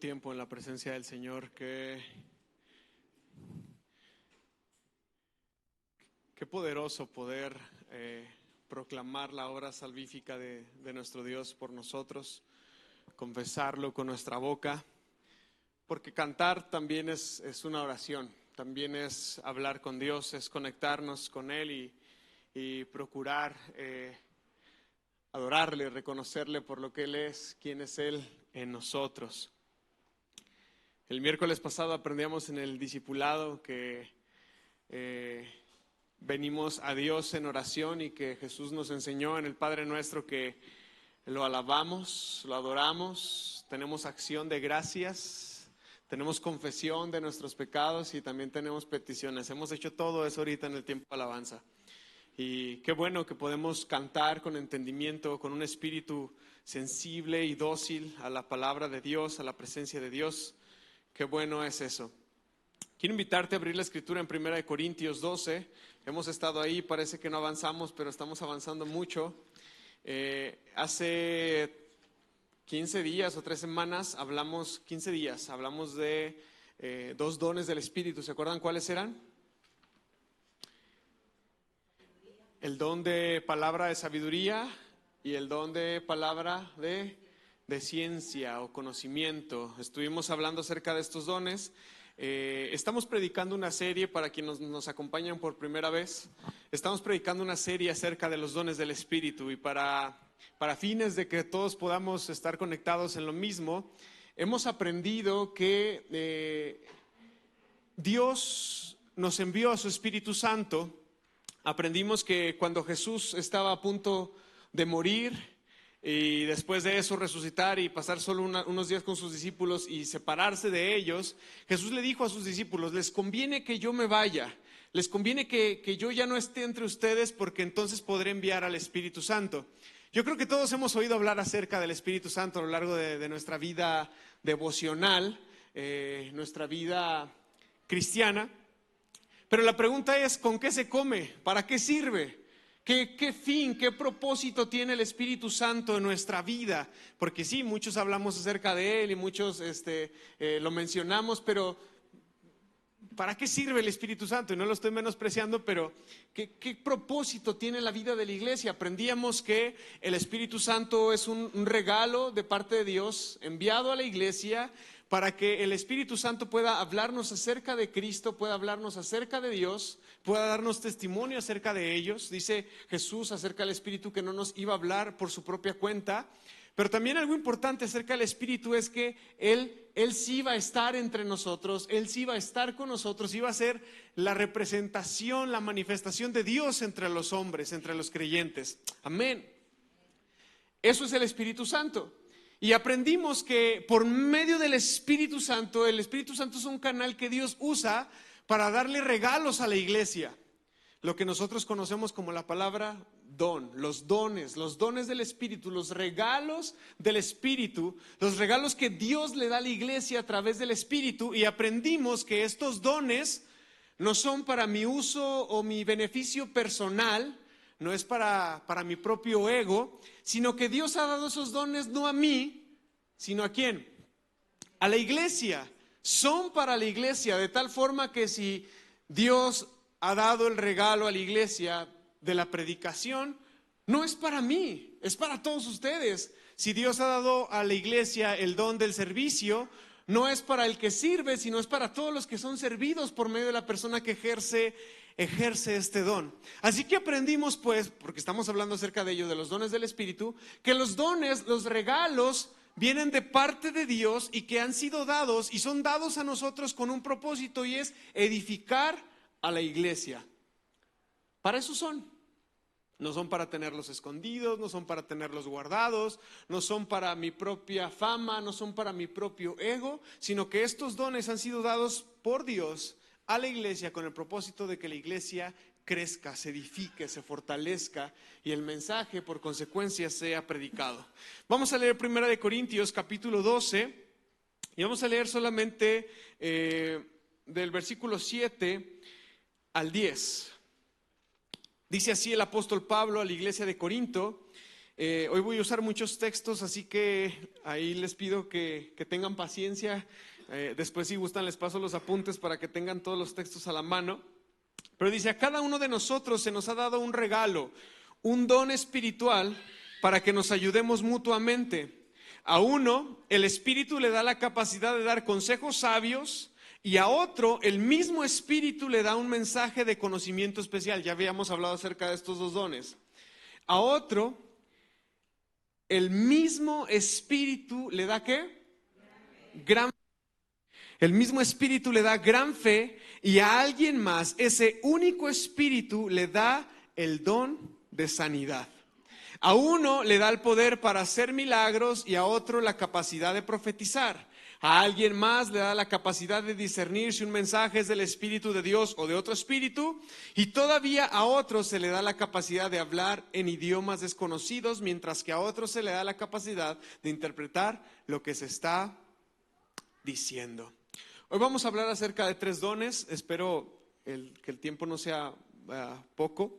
Tiempo en la presencia del Señor. Qué poderoso poder proclamar la obra salvífica de nuestro Dios por nosotros, confesarlo con nuestra boca, porque cantar también es una oración, también es hablar con Dios, es conectarnos con Él y procurar adorarle, reconocerle por lo que Él es, quién es Él en nosotros. El miércoles pasado aprendíamos en el discipulado que venimos a Dios en oración y que Jesús nos enseñó en el Padre Nuestro que lo alabamos, lo adoramos, tenemos acción de gracias, tenemos confesión de nuestros pecados y también tenemos peticiones. Hemos hecho todo eso ahorita en el tiempo de alabanza. Y qué bueno que podemos cantar con entendimiento, con un espíritu sensible y dócil a la palabra de Dios, a la presencia de Dios. Qué bueno es eso. Quiero invitarte a abrir la escritura en 1 Corintios 12. Hemos estado ahí, parece que no avanzamos, pero estamos avanzando mucho. Hace 15 días o 3 semanas hablamos de 2 dones del Espíritu. ¿Se acuerdan cuáles eran? El don de palabra de sabiduría y el don de palabra de ciencia o conocimiento. Estuvimos hablando acerca de estos dones. Estamos predicando una serie, para quienes nos acompañan por primera vez, estamos predicando una serie acerca de los dones del Espíritu y para fines de que todos podamos estar conectados en lo mismo, hemos aprendido que Dios nos envió a su Espíritu Santo. Aprendimos que cuando Jesús estaba a punto de morir y después de eso resucitar y pasar solo unos días con sus discípulos y separarse de ellos, Jesús le dijo a sus discípulos: les conviene que yo me vaya, les conviene que yo ya no esté entre ustedes, porque entonces podré enviar al Espíritu Santo. Yo creo que todos hemos oído hablar acerca del Espíritu Santo a lo largo de nuestra vida devocional, nuestra vida cristiana. Pero la pregunta es, ¿con qué se come? ¿Para qué sirve? ¿Qué fin, qué propósito tiene el Espíritu Santo en nuestra vida? Porque sí, muchos hablamos acerca de Él y muchos lo mencionamos, pero ¿para qué sirve el Espíritu Santo? Y no lo estoy menospreciando, pero ¿qué propósito tiene la vida de la iglesia? Aprendíamos que el Espíritu Santo es un regalo de parte de Dios enviado a la iglesia para que el Espíritu Santo pueda hablarnos acerca de Cristo, pueda hablarnos acerca de Dios, pueda darnos testimonio acerca de ellos. Dice Jesús acerca del Espíritu que no nos iba a hablar por su propia cuenta. Pero también algo importante acerca del Espíritu es que Él sí va a estar entre nosotros, Él sí va a estar con nosotros, y va a ser la representación, la manifestación de Dios entre los hombres, entre los creyentes. Amén. Eso es el Espíritu Santo. Y aprendimos que por medio del Espíritu Santo, el Espíritu Santo es un canal que Dios usa para darle regalos a la iglesia. Lo que nosotros conocemos como la palabra don, los dones del Espíritu, los regalos del Espíritu, los regalos que Dios le da a la iglesia a través del Espíritu. Y aprendimos que estos dones no son para mi uso o mi beneficio personal, no es para mi propio ego, sino que Dios ha dado esos dones no a mí, sino ¿a quién? A la iglesia. Son para la iglesia, de tal forma que si Dios ha dado el regalo a la iglesia de la predicación, no es para mí, es para todos ustedes. Si Dios ha dado a la iglesia el don del servicio, no es para el que sirve, sino es para todos los que son servidos por medio de la persona que ejerce este don. Así que aprendimos, pues, porque estamos hablando acerca de ello, de los dones del Espíritu, que los dones, los regalos, vienen de parte de Dios y que han sido dados y son dados a nosotros con un propósito, y es edificar a la iglesia. Para eso son. No son para tenerlos escondidos, no son para tenerlos guardados, no son para mi propia fama, no son para mi propio ego, sino que estos dones han sido dados por Dios a la iglesia con el propósito de que la iglesia crezca, se edifique, se fortalezca y el mensaje por consecuencia sea predicado. Vamos a leer 1 Corintios capítulo 12 y vamos a leer solamente del versículo 7 al 10. Dice así el apóstol Pablo a la iglesia de Corinto: Hoy voy a usar muchos textos, así que ahí les pido que tengan paciencia. Después, si gustan, les paso los apuntes para que tengan todos los textos a la mano. Pero dice, a cada uno de nosotros se nos ha dado un regalo, un don espiritual para que nos ayudemos mutuamente. A uno, el Espíritu le da la capacidad de dar consejos sabios, y a otro, el mismo Espíritu le da un mensaje de conocimiento especial. Ya habíamos hablado acerca de estos dos dones. A otro, el mismo Espíritu le da ¿qué? El mismo Espíritu le da gran fe, y a alguien más ese único Espíritu le da el don de sanidad. A uno le da el poder para hacer milagros y a otro la capacidad de profetizar. A alguien más le da la capacidad de discernir si un mensaje es del Espíritu de Dios o de otro espíritu, y todavía a otro se le da la capacidad de hablar en idiomas desconocidos, mientras que a otro se le da la capacidad de interpretar lo que se está diciendo. Hoy vamos a hablar acerca de 3 dones. Espero que el tiempo no sea poco.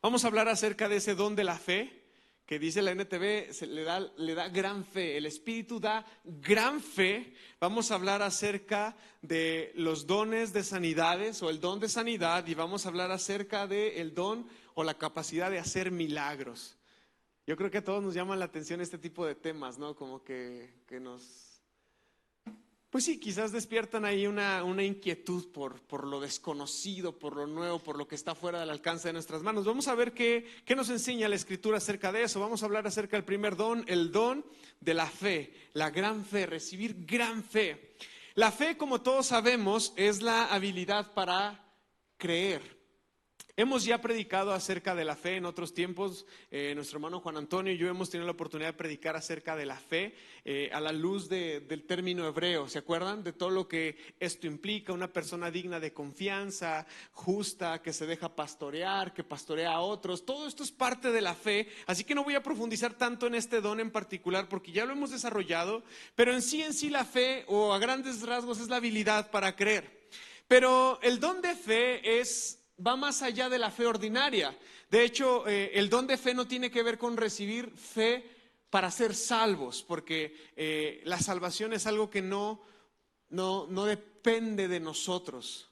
Vamos a hablar acerca de ese don de la fe, que dice la NTV, le da gran fe. El Espíritu da gran fe. Vamos a hablar acerca de los dones de sanidades o el don de sanidad, y vamos a hablar acerca del don o la capacidad de hacer milagros. Yo creo que a todos nos llaman la atención este tipo de temas, ¿no? Como que nos... Pues sí, quizás despiertan ahí una inquietud por lo desconocido, por lo nuevo, por lo que está fuera del alcance de nuestras manos. Vamos a ver qué nos enseña la Escritura acerca de eso. Vamos a hablar acerca del primer don, el don de la fe, la gran fe, recibir gran fe. La fe, como todos sabemos, es la habilidad para creer. Hemos ya predicado acerca de la fe en otros tiempos. Nuestro hermano Juan Antonio y yo hemos tenido la oportunidad de predicar acerca de la fe a la luz del término hebreo. ¿Se acuerdan de todo lo que esto implica? Una persona digna de confianza, justa, que se deja pastorear, que pastorea a otros. Todo esto es parte de la fe, así que no voy a profundizar tanto en este don en particular porque ya lo hemos desarrollado, pero en sí la fe, o a grandes rasgos, es la habilidad para creer. Pero el don de fe va más allá de la fe ordinaria. De hecho, el don de fe no tiene que ver con recibir fe para ser salvos, porque la salvación es algo que no depende de nosotros.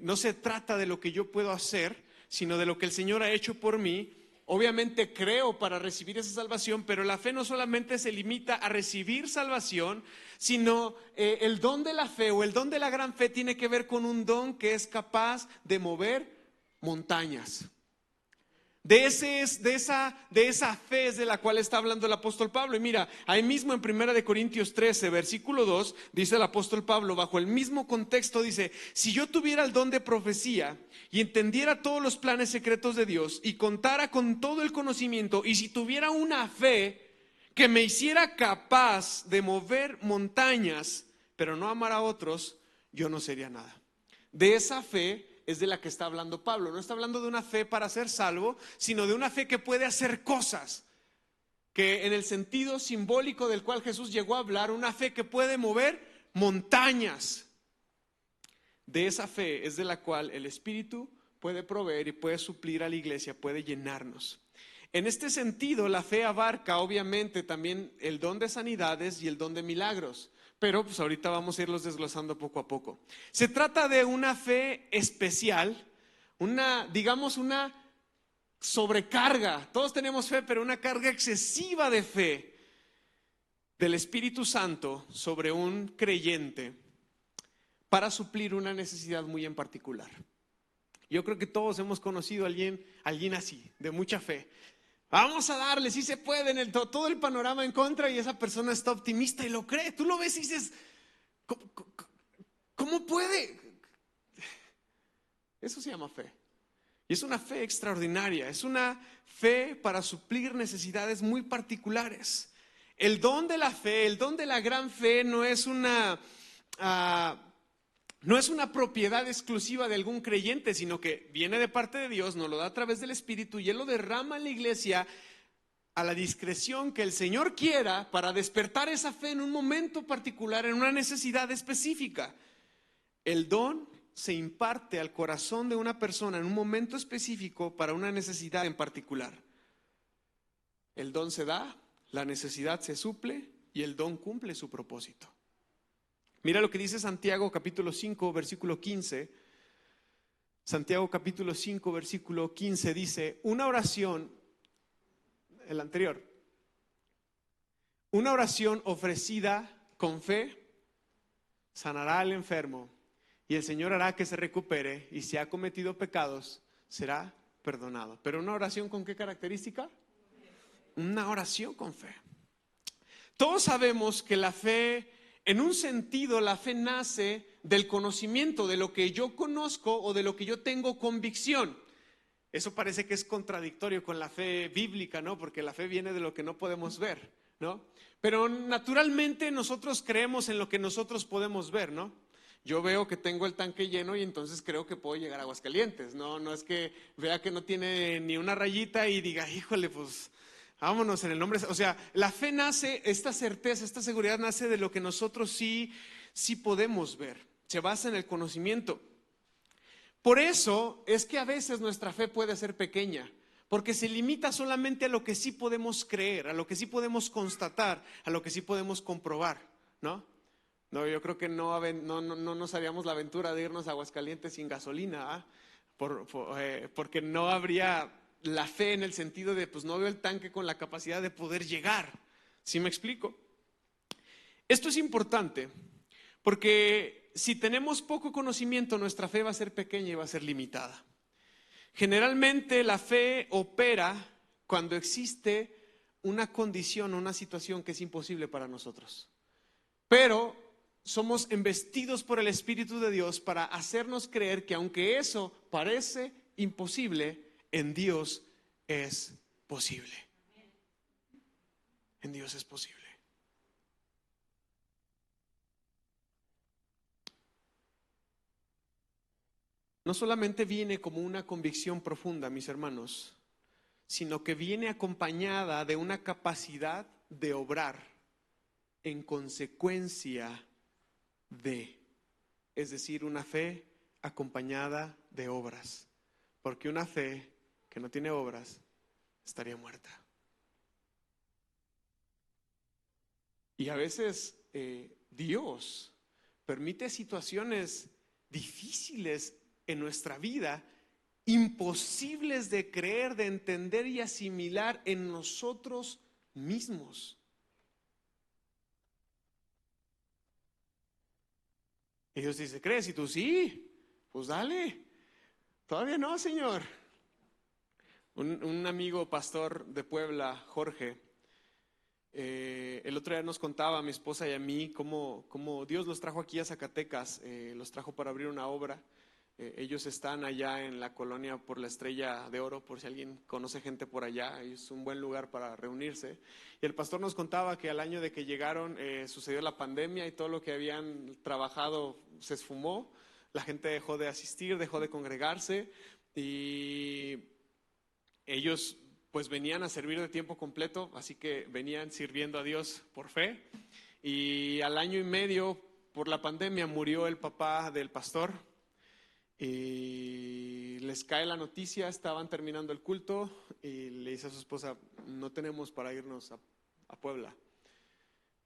No se trata de lo que yo puedo hacer, sino de lo que el Señor ha hecho por mí. Obviamente creo para recibir esa salvación, pero la fe no solamente se limita a recibir salvación, sino el don de la fe o el don de la gran fe tiene que ver con un don que es capaz de mover montañas. De esa fe es de la cual está hablando el apóstol Pablo. Y mira, ahí mismo en 1 Corintios 13, versículo 2, dice el apóstol Pablo, bajo el mismo contexto, dice: si yo tuviera el don de profecía y entendiera todos los planes secretos de Dios y contara con todo el conocimiento, y si tuviera una fe que me hiciera capaz de mover montañas, pero no amar a otros, yo no sería nada. De esa fe es de la que está hablando Pablo. No está hablando de una fe para ser salvo, sino de una fe que puede hacer cosas, que en el sentido simbólico del cual Jesús llegó a hablar, una fe que puede mover montañas. De esa fe es de la cual el Espíritu puede proveer y puede suplir a la iglesia, puede llenarnos. En este sentido, la fe abarca obviamente también el don de sanidades y el don de milagros. Pero pues ahorita vamos a irlos desglosando poco a poco. Se trata de una fe especial, digamos una sobrecarga. Todos tenemos fe, pero una carga excesiva de fe del Espíritu Santo sobre un creyente para suplir una necesidad muy en particular. Yo creo que todos hemos conocido a alguien así, de mucha fe. Vamos a darle, si se puede, en todo el panorama en contra, y esa persona está optimista y lo cree. Tú lo ves y dices, ¿cómo puede? Eso se llama fe. Y es una fe extraordinaria, es una fe para suplir necesidades muy particulares. El don de la fe, el don de la gran fe no es una propiedad exclusiva de algún creyente, sino que viene de parte de Dios, nos lo da a través del Espíritu, y Él lo derrama en la iglesia a la discreción que el Señor quiera para despertar esa fe en un momento particular, en una necesidad específica. El don se imparte al corazón de una persona en un momento específico para una necesidad en particular. el don se da, la necesidad se suple y el don cumple su propósito. Mira lo que dice Santiago capítulo 5, versículo 15. Santiago capítulo 5, versículo 15 dice, una oración, el anterior, una oración ofrecida con fe sanará al enfermo y el Señor hará que se recupere y si ha cometido pecados será perdonado. Pero una oración ¿con qué característica? Una oración con fe. Todos sabemos que la fe, en un sentido, la fe nace del conocimiento de lo que yo conozco o de lo que yo tengo convicción. Eso parece que es contradictorio con la fe bíblica, ¿no? Porque la fe viene de lo que no podemos ver, ¿no? Pero naturalmente nosotros creemos en lo que nosotros podemos ver, ¿no? Yo veo que tengo el tanque lleno y entonces creo que puedo llegar a Aguascalientes. No es que vea que no tiene ni una rayita y diga, híjole, pues vámonos en el nombre. O sea, la fe nace, esta certeza, esta seguridad nace de lo que nosotros sí podemos ver. Se basa en el conocimiento. Por eso es que a veces nuestra fe puede ser pequeña, porque se limita solamente a lo que sí podemos creer, a lo que sí podemos constatar, a lo que sí podemos comprobar, ¿no? No, yo creo que no nos haríamos la aventura de irnos a Aguascalientes sin gasolina, ¿ah? Porque no habría la fe en el sentido de, pues no veo el tanque con la capacidad de poder llegar. ¿Sí me explico? Esto es importante porque si tenemos poco conocimiento, nuestra fe va a ser pequeña y va a ser limitada. Generalmente la fe opera cuando existe una condición o una situación que es imposible para nosotros. Pero somos embestidos por el Espíritu de Dios para hacernos creer que aunque eso parece imposible, en Dios es posible. En Dios es posible. No solamente viene como una convicción profunda, mis hermanos, sino que viene acompañada de una capacidad de obrar en consecuencia de, es decir, una fe acompañada de obras, porque una fe que no tiene obras estaría muerta. Y a veces Dios permite situaciones difíciles en nuestra vida, imposibles de creer, de entender y asimilar en nosotros mismos. Y Dios dice, ¿crees? Y tú, sí, pues dale. Todavía no, Señor. Un amigo pastor de Puebla, Jorge, el otro día nos contaba a mi esposa y a mí cómo Dios los trajo aquí a Zacatecas, los trajo para abrir una obra. Ellos están allá en la colonia por la Estrella de Oro, por si alguien conoce gente por allá, es un buen lugar para reunirse. Y el pastor nos contaba que al año de que llegaron sucedió la pandemia y todo lo que habían trabajado se esfumó, la gente dejó de asistir, dejó de congregarse y ellos pues venían a servir de tiempo completo, así que venían sirviendo a Dios por fe. Y al año y medio por la pandemia murió el papá del pastor. Y les cae la noticia, estaban terminando el culto y le dice a su esposa, no tenemos para irnos a Puebla.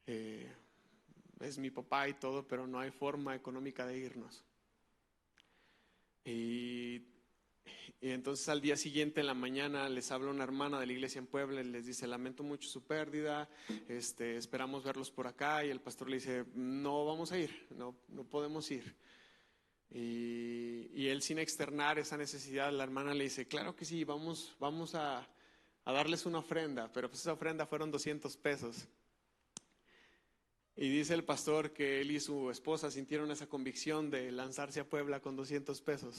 Es mi papá y todo, pero no hay forma económica de irnos. Y entonces al día siguiente en la mañana les habla una hermana de la iglesia en Puebla y les dice, lamento mucho su pérdida, esperamos verlos por acá. Y el pastor le dice, no vamos a ir, no podemos ir. Y él, sin externar esa necesidad, la hermana le dice, claro que sí, vamos a darles una ofrenda, pero pues esa ofrenda fueron 200 pesos. Y dice el pastor que él y su esposa sintieron esa convicción de lanzarse a Puebla con 200 pesos.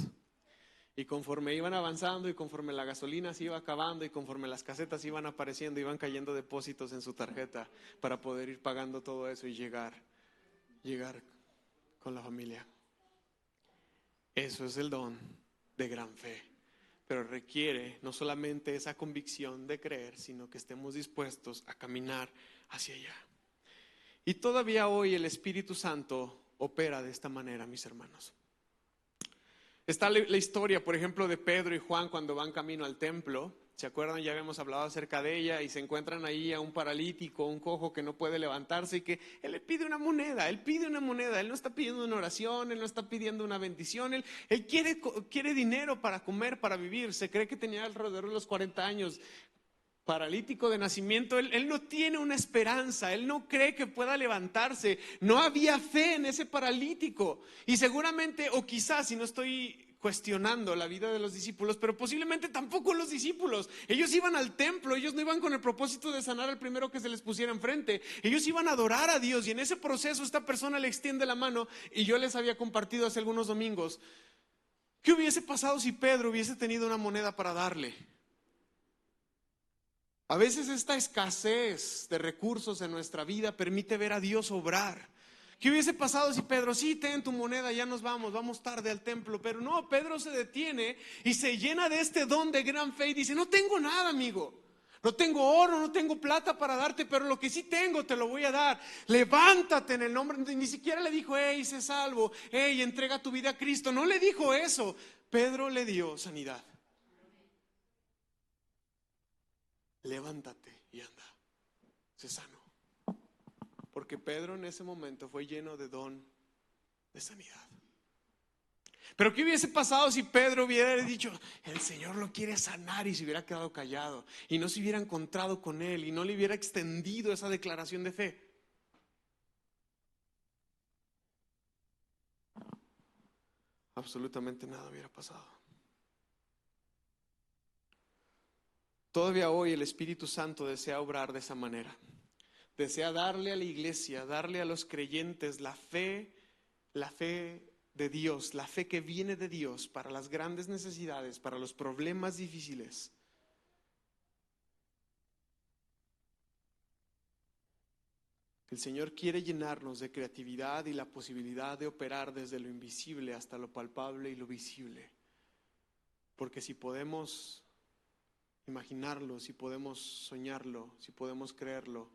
Y conforme iban avanzando y conforme la gasolina se iba acabando y conforme las casetas iban apareciendo, iban cayendo depósitos en su tarjeta para poder ir pagando todo eso y llegar con la familia. Eso es el don de gran fe, pero requiere no solamente esa convicción de creer, sino que estemos dispuestos a caminar hacia allá. Y todavía hoy el Espíritu Santo opera de esta manera, mis hermanos. Está la historia, por ejemplo, de Pedro y Juan cuando van camino al templo ¿Se acuerdan? Ya habíamos hablado acerca de ella y se encuentran ahí a un paralítico, un cojo que no puede levantarse y que él le pide una moneda, él pide una moneda, él no está pidiendo una oración, él no está pidiendo una bendición, él quiere dinero para comer, para vivir. Se cree que tenía alrededor de los 40 años, paralítico de nacimiento, él no tiene una esperanza, él no cree que pueda levantarse, no había fe en ese paralítico. Y seguramente, o quizás, si no estoy cuestionando la vida de los discípulos, pero posiblemente tampoco los discípulos. Ellos iban al templo, ellos no iban con el propósito de sanar al primero que se les pusiera enfrente, ellos iban a adorar a Dios, y en ese proceso esta persona le extiende la mano. Y yo les había compartido hace algunos domingos, ¿qué hubiese pasado si Pedro hubiese tenido una moneda para darle? A veces esta escasez de recursos en nuestra vida permite ver a Dios obrar. ¿Qué hubiese pasado si Pedro, sí, ten tu moneda, ya nos vamos tarde al templo? Pero no, Pedro se detiene y se llena de este don de gran fe y dice, no tengo nada, amigo. No tengo oro, no tengo plata para darte, pero lo que sí tengo te lo voy a dar. Levántate en el nombre. Ni siquiera le dijo, hey, sé salvo, hey, entrega tu vida a Cristo. No le dijo eso. Pedro le dio sanidad. Levántate y anda, sé sano. Porque Pedro en ese momento fue lleno de don de sanidad. Pero ¿qué hubiese pasado si Pedro hubiera dicho, el Señor lo quiere sanar, y se hubiera quedado callado y no se hubiera encontrado con él y no le hubiera extendido esa declaración de fe? Absolutamente nada hubiera pasado. Todavía hoy el Espíritu Santo desea obrar de esa manera. Desea darle a la iglesia, darle a los creyentes la fe de Dios, la fe que viene de Dios para las grandes necesidades, para los problemas difíciles. El Señor quiere llenarnos de creatividad y la posibilidad de operar desde lo invisible hasta lo palpable y lo visible. Porque si podemos imaginarlo, si podemos soñarlo, si podemos creerlo,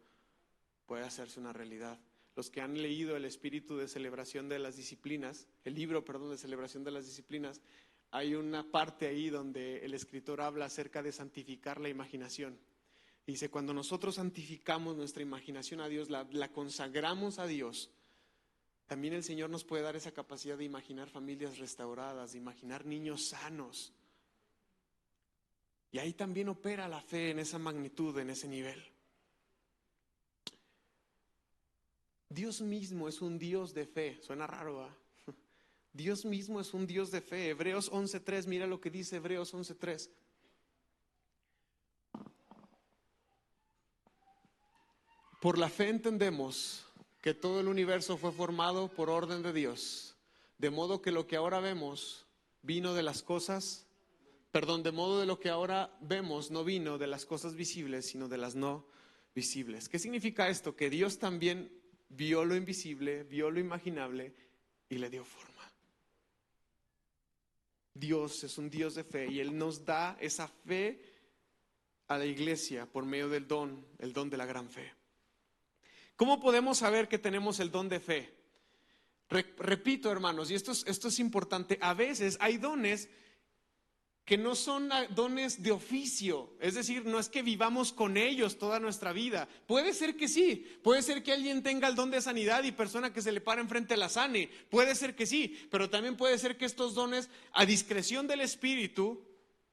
puede hacerse una realidad. Los que han leído el espíritu de celebración de las disciplinas, el libro, perdón, de celebración de las disciplinas, hay una parte ahí donde el escritor habla acerca de santificar la imaginación. Dice, cuando nosotros santificamos nuestra imaginación a Dios, la consagramos a Dios, también el Señor nos puede dar esa capacidad de imaginar familias restauradas, de imaginar niños sanos. Y ahí también opera la fe en esa magnitud, en ese nivel. Dios mismo es un Dios de fe. Suena raro, ¿verdad? Dios mismo es un Dios de fe. Hebreos 11:3, mira lo que dice Hebreos 11:3. Por la fe entendemos que todo el universo fue formado por orden de Dios, de modo que lo que ahora vemos vino de las cosas, de modo de lo que ahora vemos no vino de las cosas visibles, sino de las no visibles. ¿Qué significa esto? Que Dios también vio lo invisible, vio lo imaginable y le dio forma. Dios es un Dios de fe y Él nos da esa fe a la iglesia por medio del don, el don de la gran fe. ¿Cómo podemos saber que tenemos el don de fe? Repito, hermanos, y esto es importante, a veces hay dones que no son dones de oficio, es decir, no es que vivamos con ellos toda nuestra vida. Puede ser que sí, puede ser que alguien tenga el don de sanidad y persona que se le para enfrente la sane, puede ser que sí, pero también puede ser que estos dones, a discreción del Espíritu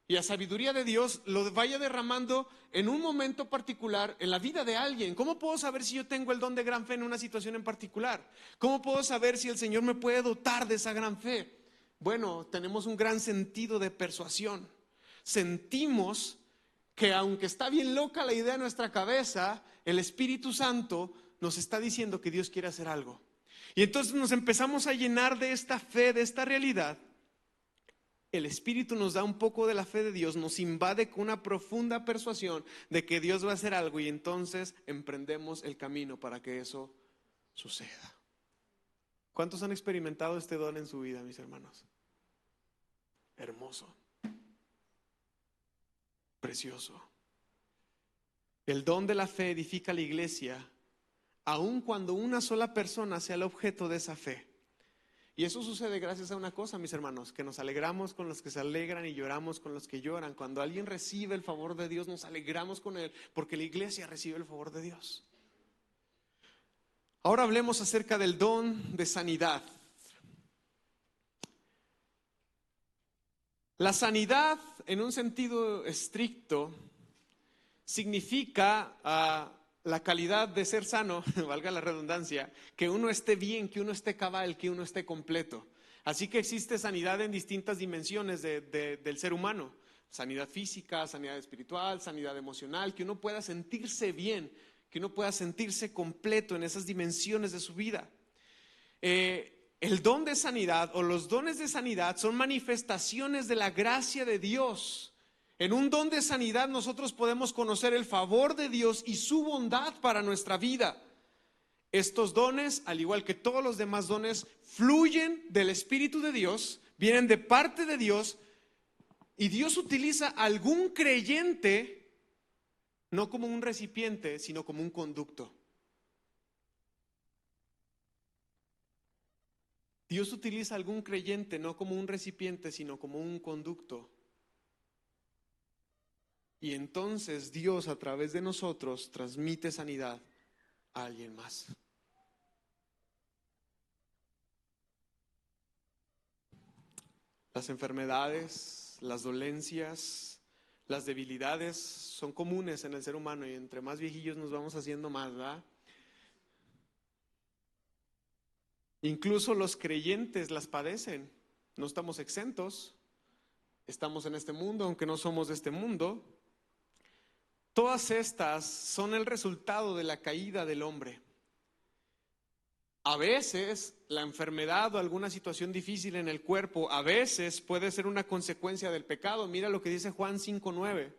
y a sabiduría de Dios, lo vaya derramando en un momento particular en la vida de alguien. ¿Cómo puedo saber si yo tengo el don de gran fe en una situación en particular? ¿Cómo puedo saber si el Señor me puede dotar de esa gran fe? Bueno, tenemos un gran sentido de persuasión. Sentimos que aunque está bien loca la idea en nuestra cabeza, el Espíritu Santo nos está diciendo que Dios quiere hacer algo. Y entonces nos empezamos a llenar de esta fe, de esta realidad. El Espíritu nos da un poco de la fe de Dios, nos invade con una profunda persuasión de que Dios va a hacer algo, y entonces emprendemos el camino para que eso suceda. ¿Cuántos han experimentado este don en su vida, mis hermanos? Hermoso, precioso. El don de la fe edifica la iglesia, aun cuando una sola persona sea el objeto de esa fe. Y eso sucede gracias a una cosa, mis hermanos, que nos alegramos con los que se alegran y lloramos con los que lloran. Cuando alguien recibe el favor de Dios, nos alegramos con él, porque la iglesia recibe el favor de Dios. Ahora hablemos acerca del don de sanidad. La sanidad, en un sentido estricto, significa la calidad de ser sano, valga la redundancia, que uno esté bien, que uno esté cabal, que uno esté completo. Así que existe sanidad en distintas dimensiones del ser humano. Sanidad física, sanidad espiritual, sanidad emocional, que uno pueda sentirse bien, que uno pueda sentirse completo en esas dimensiones de su vida. El don de sanidad o los dones de sanidad son manifestaciones de la gracia de Dios. En un don de sanidad nosotros podemos conocer el favor de Dios y su bondad para nuestra vida. Estos dones, al igual que todos los demás dones, fluyen del Espíritu de Dios, vienen de parte de Dios, y Dios utiliza a algún creyente no como un recipiente, sino como un conducto. Dios utiliza a algún creyente no como un recipiente, sino como un conducto. Y entonces Dios a través de nosotros transmite sanidad a alguien más. Las enfermedades, las dolencias, las debilidades son comunes en el ser humano, y entre más viejillos nos vamos haciendo más, ¿verdad? Incluso los creyentes las padecen. No estamos exentos. Estamos en este mundo, aunque no somos de este mundo. Todas estas son el resultado de la caída del hombre. A veces la enfermedad o alguna situación difícil en el cuerpo, a veces puede ser una consecuencia del pecado. Mira lo que dice Juan 5:9.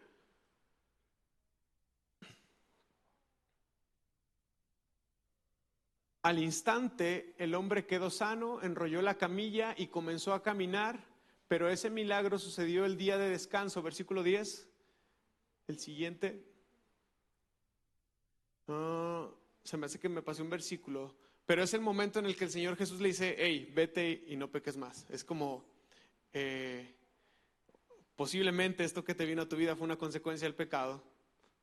Al instante el hombre quedó sano, enrolló la camilla y comenzó a caminar, pero ese milagro sucedió el día de descanso, versículo 10. El siguiente. Se me hace que me pasé un versículo, pero es el momento en el que el Señor Jesús le dice: hey, vete y no peques más. Es como, posiblemente esto que te vino a tu vida fue una consecuencia del pecado,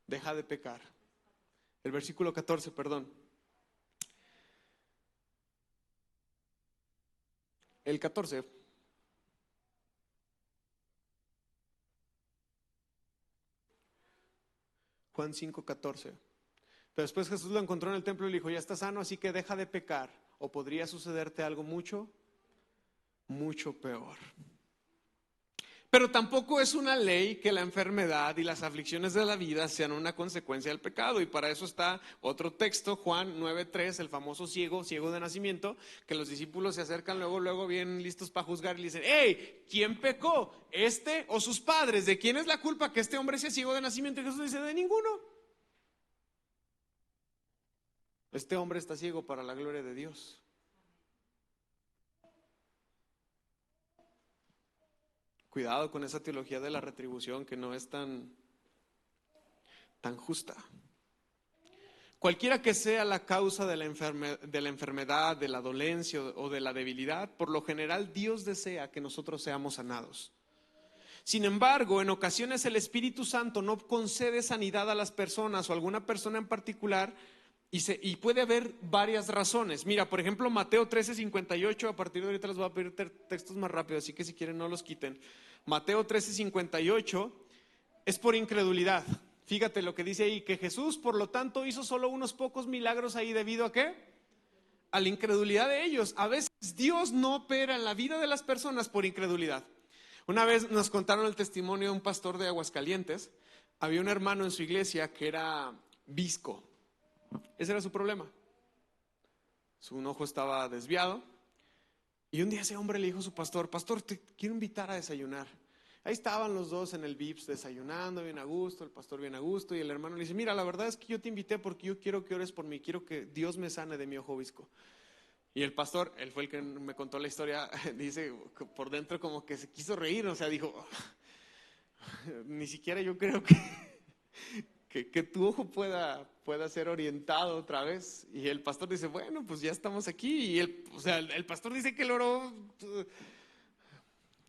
deja de pecar. El versículo 14, perdón. El 14. Juan 5:14. Pero después Jesús lo encontró en el templo y le dijo: ya estás sano, así que deja de pecar, o podría sucederte algo mucho, mucho peor. Pero tampoco es una ley que la enfermedad y las aflicciones de la vida sean una consecuencia del pecado. Y para eso está otro texto, Juan 9:3, el famoso ciego de nacimiento, que los discípulos se acercan luego bien listos para juzgar y le dicen: hey, ¿quién pecó? ¿Este o sus padres? ¿De quién es la culpa que este hombre sea ciego de nacimiento? Y Jesús dice: de ninguno. Este hombre está ciego para la gloria de Dios. Cuidado con esa teología de la retribución que no es tan justa. Cualquiera que sea la causa de la enfermedad, de la dolencia o de la debilidad, por lo general Dios desea que nosotros seamos sanados. Sin embargo, en ocasiones el Espíritu Santo no concede sanidad a las personas o a alguna persona en particular, y puede haber varias razones. Mira, por ejemplo, Mateo 13:58, a partir de ahorita les voy a pedir textos más rápido, así que si quieren no los quiten. Mateo 13:58 es por incredulidad. Fíjate lo que dice ahí, que Jesús, por lo tanto, hizo solo unos pocos milagros ahí debido a ¿qué? A la incredulidad de ellos. A veces Dios no opera en la vida de las personas por incredulidad. Una vez nos contaron el testimonio de un pastor de Aguascalientes. Había un hermano en su iglesia que era visco. Ese era su problema. Su ojo estaba desviado. Y un día ese hombre le dijo a su pastor: pastor, te quiero invitar a desayunar. Ahí estaban los dos en el Vips desayunando bien a gusto, el pastor bien a gusto, y el hermano le dice: mira, la verdad es que yo te invité porque yo quiero que ores por mí, quiero que Dios me sane de mi ojo visco. Y el pastor, él fue el que me contó la historia, dice por dentro como que se quiso reír, o sea, dijo: ni siquiera yo creo que que tu ojo pueda ser orientado otra vez. Y el pastor dice, bueno, pues ya estamos aquí. Y el pastor dice que él oró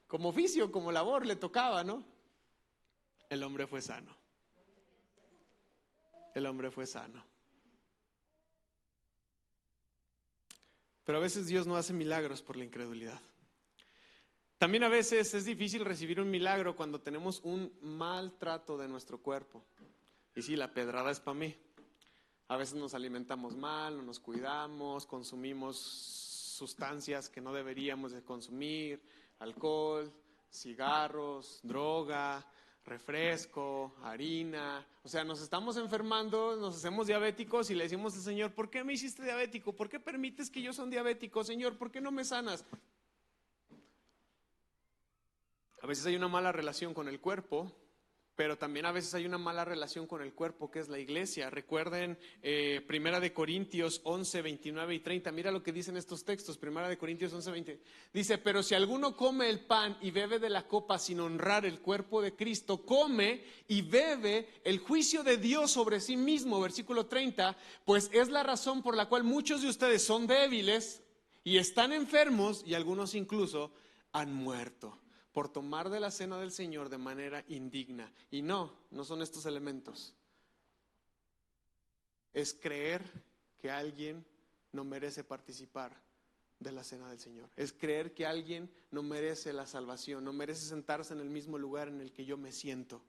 como oficio, como labor, le tocaba, ¿no? El hombre fue sano. El hombre fue sano. Pero a veces Dios no hace milagros por la incredulidad. También a veces es difícil recibir un milagro cuando tenemos un maltrato de nuestro cuerpo. Y sí, la pedrada es para mí. A veces nos alimentamos mal, no nos cuidamos, consumimos sustancias que no deberíamos de consumir, alcohol, cigarros, droga, refresco, harina. O sea, nos estamos enfermando, nos hacemos diabéticos y le decimos al Señor, ¿por qué me hiciste diabético? ¿Por qué permites que yo sea un diabético? Señor, ¿por qué no me sanas? A veces hay una mala relación con el cuerpo, pero también a veces hay una mala relación con el cuerpo que es la iglesia. Recuerden 1 de Corintios 11, 29 y 30. Mira lo que dicen estos textos. 1 de Corintios 11, 20. Dice, pero si alguno come el pan y bebe de la copa sin honrar el cuerpo de Cristo, come y bebe el juicio de Dios sobre sí mismo. Versículo 30. Pues es la razón por la cual muchos de ustedes son débiles y están enfermos y algunos incluso han muerto por tomar de la cena del Señor de manera indigna. Y no son estos elementos. Es creer que alguien no merece participar de la cena del Señor. Es creer que alguien no merece la salvación, no merece sentarse en el mismo lugar en el que yo me siento.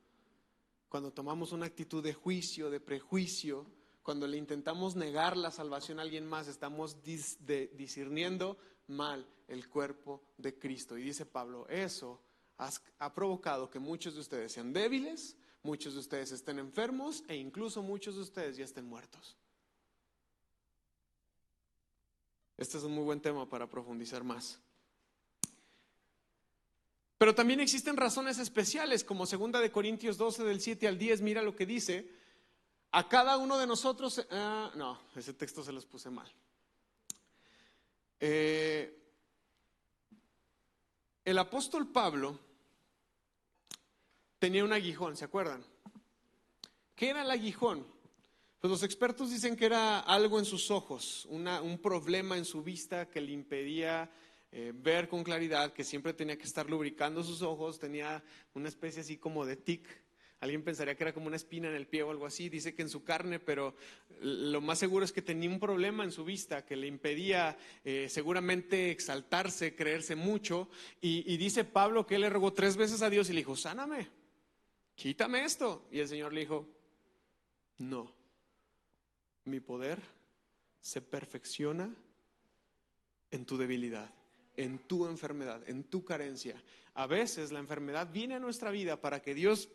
Cuando tomamos una actitud de juicio, de prejuicio, cuando le intentamos negar la salvación a alguien más, estamos discerniendo mal el cuerpo de Cristo. Y dice Pablo, eso ha provocado que muchos de ustedes sean débiles, muchos de ustedes estén enfermos e incluso muchos de ustedes ya estén muertos. Este es un muy buen tema para profundizar más. Pero también existen razones especiales, como 2 de Corintios 12 del 7 al 10, mira lo que dice. A cada uno de nosotros, no, ese texto se los puse mal. El apóstol Pablo tenía un aguijón, ¿se acuerdan? ¿Qué era el aguijón? Pues los expertos dicen que era algo en sus ojos, un problema en su vista que le impedía ver con claridad, que siempre tenía que estar lubricando sus ojos, tenía una especie así como de tic. Alguien pensaría que era como una espina en el pie o algo así, dice que en su carne, pero lo más seguro es que tenía un problema en su vista que le impedía seguramente exaltarse, creerse mucho. Y dice Pablo que él le rogó 3 veces a Dios y le dijo, sáname, quítame esto. Y el Señor le dijo, no, mi poder se perfecciona en tu debilidad, en tu enfermedad, en tu carencia. A veces la enfermedad viene a nuestra vida para que Dios...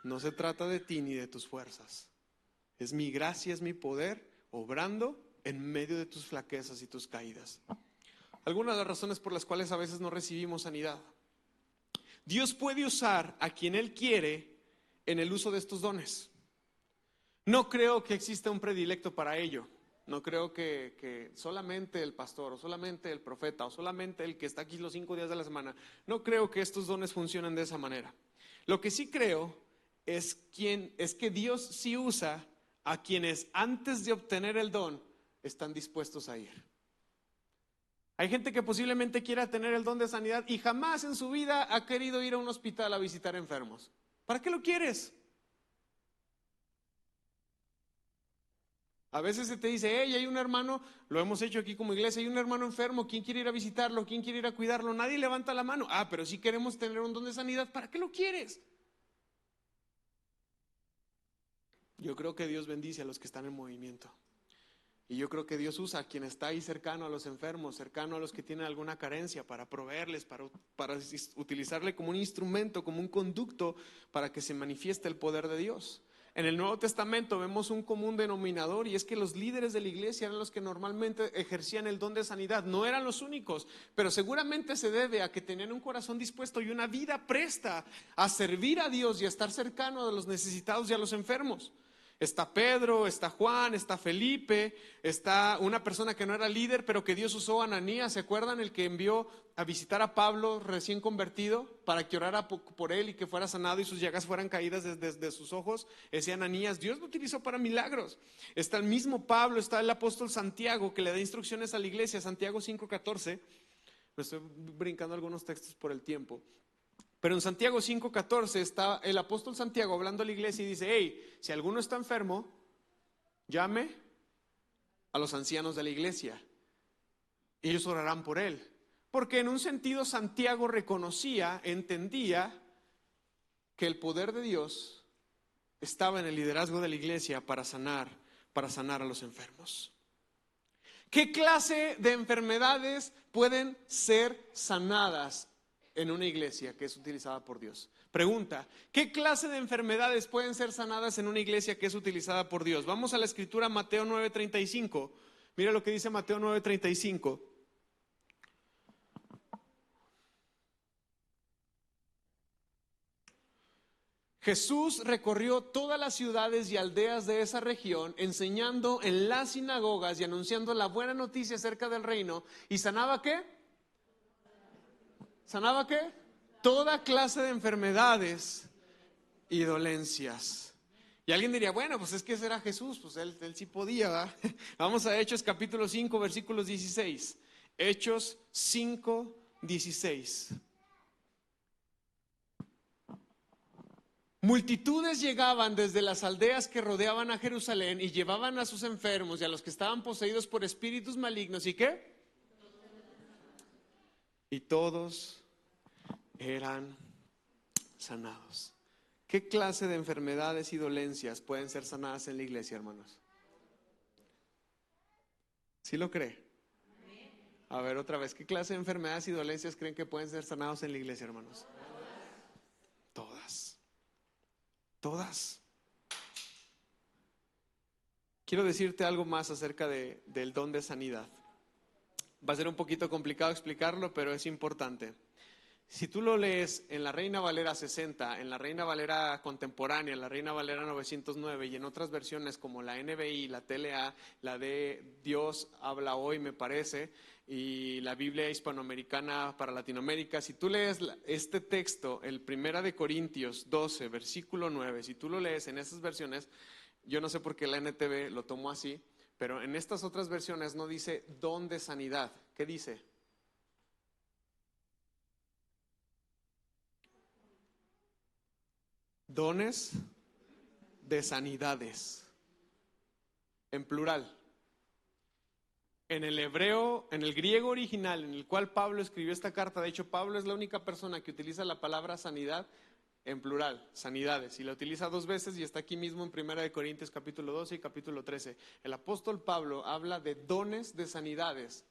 No se trata de ti ni de tus fuerzas. Es mi gracia, es mi poder obrando en medio de tus flaquezas y tus caídas. Algunas de las razones por las cuales a veces no recibimos sanidad. Dios puede usar a quien Él quiere en el uso de estos dones. No creo que exista un predilecto para ello. No creo que solamente el pastor o solamente el profeta o solamente el que está aquí los 5 días de la semana. No creo que estos dones funcionen de esa manera. Lo que sí creo es que Dios sí usa a quienes antes de obtener el don están dispuestos a ir. Hay gente que posiblemente quiera tener el don de sanidad y jamás en su vida ha querido ir a un hospital a visitar enfermos. ¿Para qué lo quieres? A veces se te dice, hey, hay un hermano, lo hemos hecho aquí como iglesia, hay un hermano enfermo, ¿quién quiere ir a visitarlo? ¿Quién quiere ir a cuidarlo? Nadie levanta la mano. Pero si queremos tener un don de sanidad, ¿para qué lo quieres? Yo creo que Dios bendice a los que están en movimiento. Y yo creo que Dios usa a quien está ahí cercano a los enfermos, cercano a los que tienen alguna carencia, para proveerles, para utilizarle como un instrumento, como un conducto para que se manifieste el poder de Dios. En el Nuevo Testamento vemos un común denominador, y es que los líderes de la iglesia eran los que normalmente ejercían el don de sanidad. No eran los únicos, pero seguramente se debe a que tenían un corazón dispuesto y una vida presta a servir a Dios y a estar cercano a los necesitados y a los enfermos. Está Pedro, está Juan, está Felipe, está una persona que no era líder, pero que Dios usó, Ananías, ¿se acuerdan? El que envió a visitar a Pablo recién convertido para que orara por él y que fuera sanado y sus llagas fueran caídas desde sus ojos. Ese Ananías, Dios lo utilizó para milagros. Está el mismo Pablo, está el apóstol Santiago que le da instrucciones a la iglesia, Santiago 5:14. Me estoy brincando algunos textos por el tiempo. Pero en Santiago 5:14 está el apóstol Santiago hablando a la iglesia y dice: hey, si alguno está enfermo, llame a los ancianos de la iglesia. Ellos orarán por él. Porque en un sentido Santiago reconocía, entendía que el poder de Dios estaba en el liderazgo de la iglesia para sanar a los enfermos. ¿Qué clase de enfermedades pueden ser sanadas en una iglesia que es utilizada por Dios? Pregunta, ¿qué clase de enfermedades pueden ser sanadas en una iglesia que es utilizada por Dios? Vamos a la escritura, Mateo 9:35. Mira lo que dice Mateo 9:35. Jesús recorrió todas las ciudades y aldeas de esa región, enseñando en las sinagogas y anunciando la buena noticia acerca del reino. ¿Y sanaba qué? ¿Sanaba qué? Toda clase de enfermedades y dolencias. Y alguien diría, bueno, pues es que ese era Jesús, pues él sí podía, ¿verdad? Vamos a Hechos capítulo 5, versículos 16. Hechos 5, 16. Multitudes llegaban desde las aldeas que rodeaban a Jerusalén y llevaban a sus enfermos y a los que estaban poseídos por espíritus malignos. ¿Y qué? Y todos eran sanados. ¿Qué clase de enfermedades y dolencias pueden ser sanadas en la iglesia, hermanos? ¿Sí lo cree? A ver, otra vez, ¿qué clase de enfermedades y dolencias creen que pueden ser sanados en la iglesia, hermanos? Todas. Todas. Quiero decirte algo más acerca del don de sanidad. Va a ser un poquito complicado explicarlo, pero es importante. Si tú lo lees en la Reina Valera 60, en la Reina Valera contemporánea, en la Reina Valera 909 y en otras versiones como la NBI, la TLA, la de Dios habla hoy, me parece, y la Biblia hispanoamericana para Latinoamérica, si tú lees este texto, el 1 de Corintios 12, versículo 9, si tú lo lees en esas versiones, yo no sé por qué la NTV lo tomó así, pero en estas otras versiones no dice don de sanidad. ¿Qué dice? Dones de sanidades, en plural. En el hebreo, en el griego original en el cual Pablo escribió esta carta, de hecho Pablo es la única persona que utiliza la palabra sanidad en plural, sanidades, y la utiliza dos veces y está aquí mismo en 1 de Corintios capítulo 12 y capítulo 13. El apóstol Pablo habla de dones de sanidades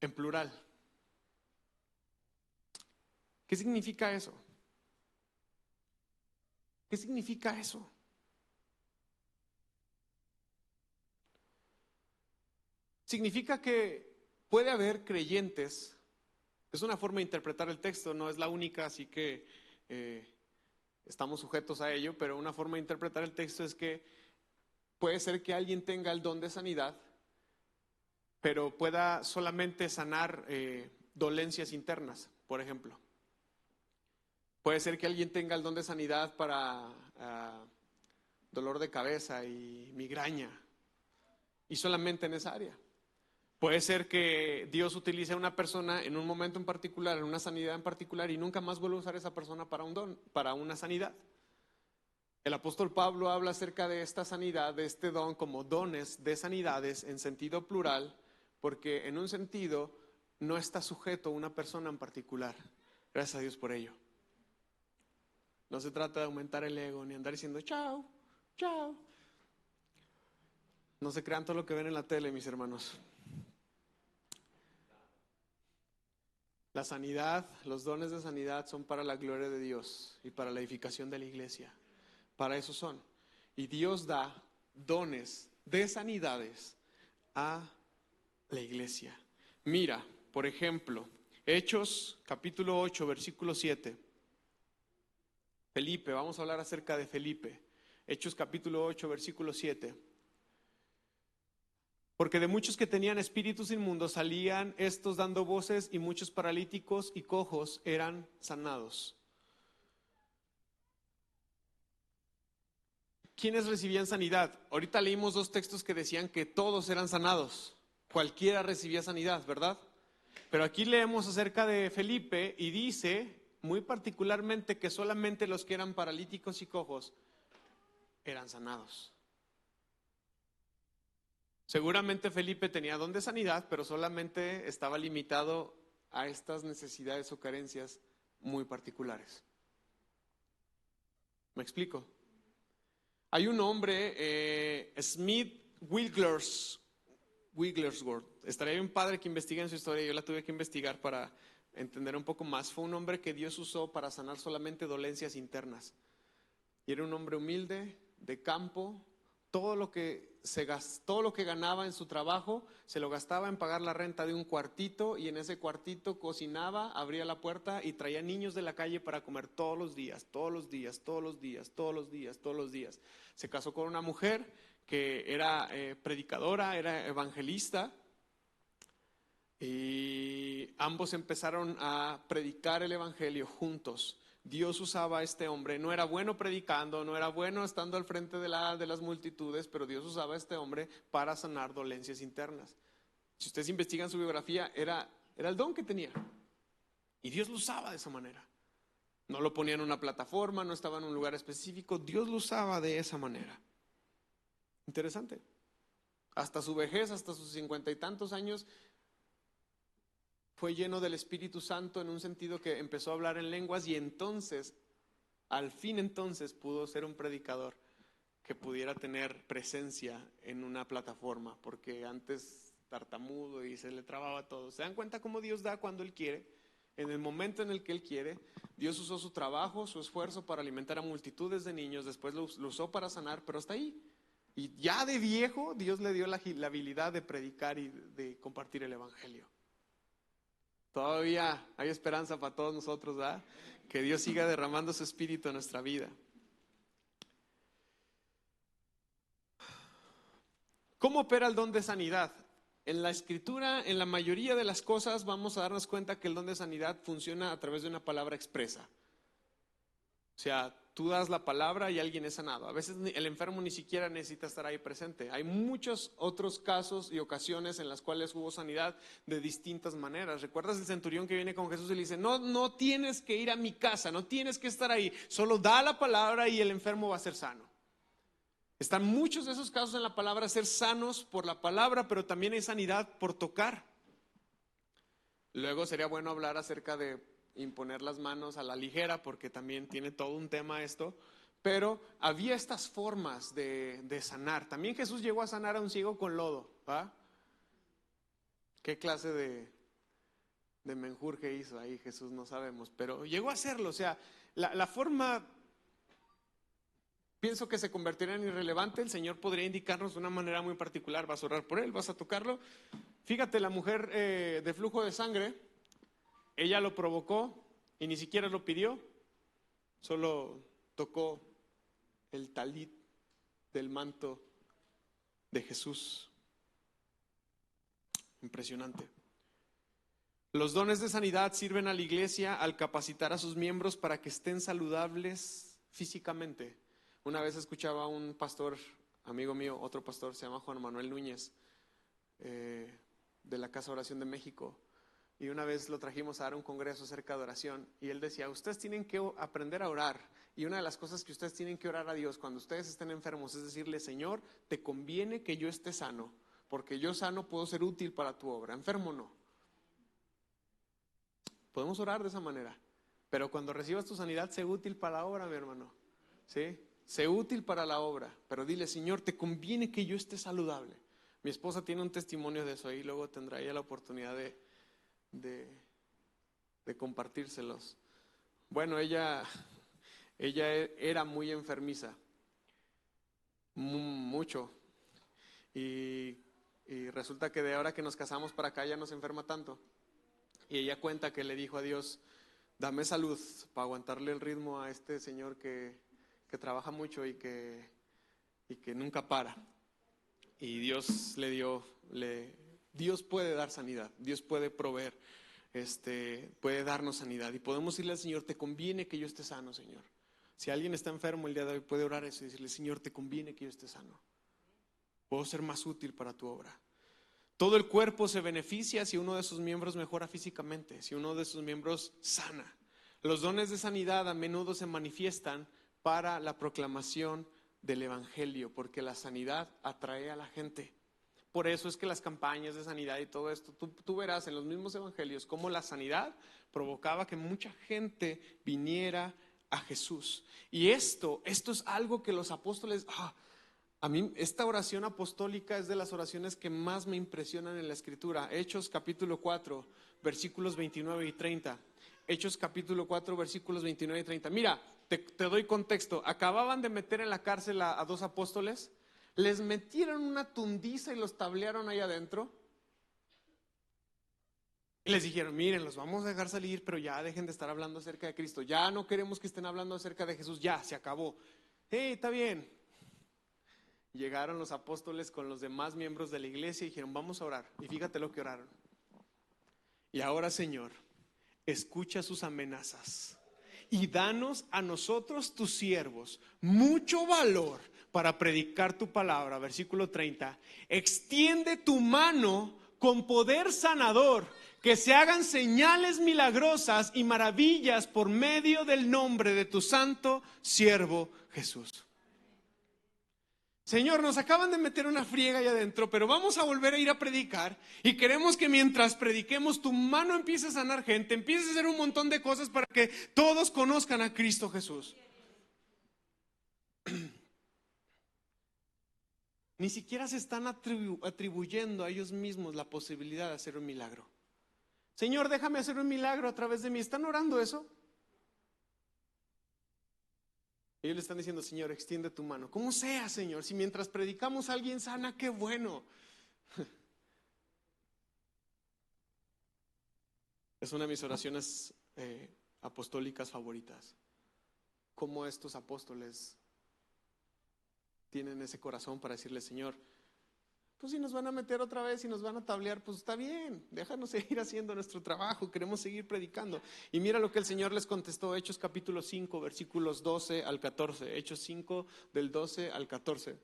en plural. ¿Qué significa eso? ¿Qué significa eso? Significa que puede haber creyentes, es una forma de interpretar el texto, no es la única, así que estamos sujetos a ello, pero una forma de interpretar el texto es que puede ser que alguien tenga el don de sanidad, pero pueda solamente sanar dolencias internas, por ejemplo. Puede ser que alguien tenga el don de sanidad para dolor de cabeza y migraña, y solamente en esa área. Puede ser que Dios utilice a una persona en un momento en particular, en una sanidad en particular, y nunca más vuelva a usar a esa persona para un don, para una sanidad. El apóstol Pablo habla acerca de esta sanidad, de este don, como dones de sanidades en sentido plural, porque en un sentido no está sujeto a una persona en particular. Gracias a Dios por ello. No se trata de aumentar el ego ni andar diciendo chao, chao. No se crean todo lo que ven en la tele, mis hermanos. La sanidad, los dones de sanidad son para la gloria de Dios y para la edificación de la iglesia. Para eso son. Y Dios da dones de sanidades a la iglesia. Mira, por ejemplo, Hechos capítulo 8, versículo 7. Felipe, vamos a hablar acerca de Felipe. Hechos capítulo 8, versículo 7. Porque de muchos que tenían espíritus inmundos salían estos dando voces, y muchos paralíticos y cojos eran sanados. ¿Quiénes recibían sanidad? Ahorita leímos dos textos que decían que todos eran sanados. Cualquiera recibía sanidad, ¿verdad? Pero aquí leemos acerca de Felipe y dice muy particularmente que solamente los que eran paralíticos y cojos eran sanados. Seguramente Felipe tenía don de sanidad, pero solamente estaba limitado a estas necesidades o carencias muy particulares. ¿Me explico? Hay un hombre, Smith Wigglesworth. Estaría bien padre que investiguen su historia. Yo la tuve que investigar para entender un poco más. Fue un hombre que Dios usó para sanar solamente dolencias internas. Y era un hombre humilde, de campo. Todo lo que ganaba en su trabajo se lo gastaba en pagar la renta de un cuartito, y en ese cuartito cocinaba, abría la puerta y traía niños de la calle para comer todos los días, todos los días, todos los días, todos los días, todos los días. Se casó con una mujer que era predicadora, era evangelista, y ambos empezaron a predicar el evangelio juntos. Dios usaba a este hombre. No era bueno predicando, no era bueno estando al frente de las multitudes, pero Dios usaba a este hombre para sanar dolencias internas. Si ustedes investigan su biografía, era el don que tenía. Y Dios lo usaba de esa manera. No lo ponía en una plataforma, no estaba en un lugar específico. Dios lo usaba de esa manera. Interesante. Hasta su vejez, hasta sus 50 y tantos años, fue lleno del Espíritu Santo, en un sentido que empezó a hablar en lenguas, y entonces, al fin entonces, pudo ser un predicador que pudiera tener presencia en una plataforma, porque antes tartamudo y se le trababa todo. ¿Se dan cuenta cómo Dios da cuando Él quiere? En el momento en el que Él quiere. Dios usó su trabajo, su esfuerzo para alimentar a multitudes de niños, después lo usó para sanar, pero hasta ahí. Y ya de viejo, Dios le dio la habilidad de predicar y de compartir el evangelio. Todavía hay esperanza para todos nosotros, ¿verdad? Que Dios siga derramando su espíritu en nuestra vida. ¿Cómo opera el don de sanidad? En la Escritura, en la mayoría de las cosas, vamos a darnos cuenta que el don de sanidad funciona a través de una palabra expresa. O sea, tú das la palabra y alguien es sanado. A veces el enfermo ni siquiera necesita estar ahí presente. Hay muchos otros casos y ocasiones en las cuales hubo sanidad de distintas maneras. ¿Recuerdas el centurión que viene con Jesús y le dice, no tienes que ir a mi casa, no tienes que estar ahí, solo da la palabra y el enfermo va a ser sano? Están muchos de esos casos en la palabra, ser sanos por la palabra, pero también hay sanidad por tocar. Luego sería bueno hablar acerca de imponer las manos a la ligera, porque también tiene todo un tema esto. Pero había estas formas de sanar. También Jesús llegó a sanar a un ciego con lodo, ¿va? ¿Qué clase de menjurje hizo ahí Jesús? No sabemos, pero llegó a hacerlo. O sea, la forma, pienso que se convertiría en irrelevante. El Señor podría indicarnos de una manera muy particular: vas a orar por él, vas a tocarlo. Fíjate, la mujer de flujo de sangre, ella lo provocó y ni siquiera lo pidió, solo tocó el talit del manto de Jesús. Impresionante. Los dones de sanidad sirven a la iglesia al capacitar a sus miembros para que estén saludables físicamente. Una vez escuchaba a un pastor, amigo mío, otro pastor, se llama Juan Manuel Núñez, de la Casa Oración de México, y una vez lo trajimos a dar un congreso acerca de oración, y él decía, ustedes tienen que aprender a orar, y una de las cosas que ustedes tienen que orar a Dios cuando ustedes estén enfermos es decirle, Señor, te conviene que yo esté sano, porque yo sano puedo ser útil para tu obra, enfermo no. Podemos orar de esa manera, pero cuando recibas tu sanidad, sé útil para la obra, mi hermano, ¿sí? Sé útil para la obra, pero dile, Señor, te conviene que yo esté saludable. Mi esposa tiene un testimonio de eso y luego tendrá ella la oportunidad de compartírselos. Bueno, ella era muy enfermiza, mucho, y resulta que de ahora que nos casamos para acá ya no se enferma tanto. Y ella cuenta que le dijo a Dios, Dame salud para aguantarle el ritmo a este señor que trabaja mucho y que nunca para. Y Dios Dios puede dar sanidad, Dios puede proveer, puede darnos sanidad. Y podemos decirle al Señor, te conviene que yo esté sano, Señor. Si alguien está enfermo el día de hoy, puede orar eso y decirle, Señor, te conviene que yo esté sano. Puedo ser más útil para tu obra. Todo el cuerpo se beneficia si uno de sus miembros mejora físicamente, si uno de sus miembros sana. Los dones de sanidad a menudo se manifiestan para la proclamación del evangelio, porque la sanidad atrae a la gente. Por eso es que las campañas de sanidad y todo esto, tú verás en los mismos evangelios cómo la sanidad provocaba que mucha gente viniera a Jesús. Y esto es algo que los apóstoles, a mí esta oración apostólica es de las oraciones que más me impresionan en la Escritura. Hechos capítulo 4, versículos 29 y 30. Hechos capítulo 4, versículos 29 y 30. Mira, te doy contexto. Acababan de meter en la cárcel a dos apóstoles. Les metieron una tundiza y los tablearon ahí adentro. Y les dijeron, miren, los vamos a dejar salir, pero ya dejen de estar hablando acerca de Cristo. Ya no queremos que estén hablando acerca de Jesús. Ya, se acabó. Está bien. Llegaron los apóstoles con los demás miembros de la iglesia y dijeron, vamos a orar. Y fíjate lo que oraron. Y ahora, Señor, escucha sus amenazas y danos a nosotros, tus siervos, mucho valor para predicar tu palabra. Versículo 30. Extiende tu mano con poder sanador, que se hagan señales milagrosas y maravillas por medio del nombre de tu santo siervo Jesús. Señor, nos acaban de meter una friega ahí adentro, pero vamos a volver a ir a predicar y queremos que mientras prediquemos tu mano empiece a sanar gente, empiece a hacer un montón de cosas para que todos conozcan a Cristo Jesús. Ni siquiera se están atribuyendo a ellos mismos la posibilidad de hacer un milagro. Señor, déjame hacer un milagro a través de mí. ¿Están orando eso? Ellos le están diciendo, Señor, extiende tu mano. Como sea, Señor, si mientras predicamos a alguien sana, qué bueno. Es una de mis oraciones apostólicas favoritas. Cómo estos apóstoles tienen ese corazón para decirle, Señor, pues si nos van a meter otra vez y nos van a tablear, pues está bien, déjanos seguir haciendo nuestro trabajo, queremos seguir predicando. Y mira lo que el Señor les contestó, Hechos capítulo 5, versículos 12 al 14, Hechos 5 del 12 al 14.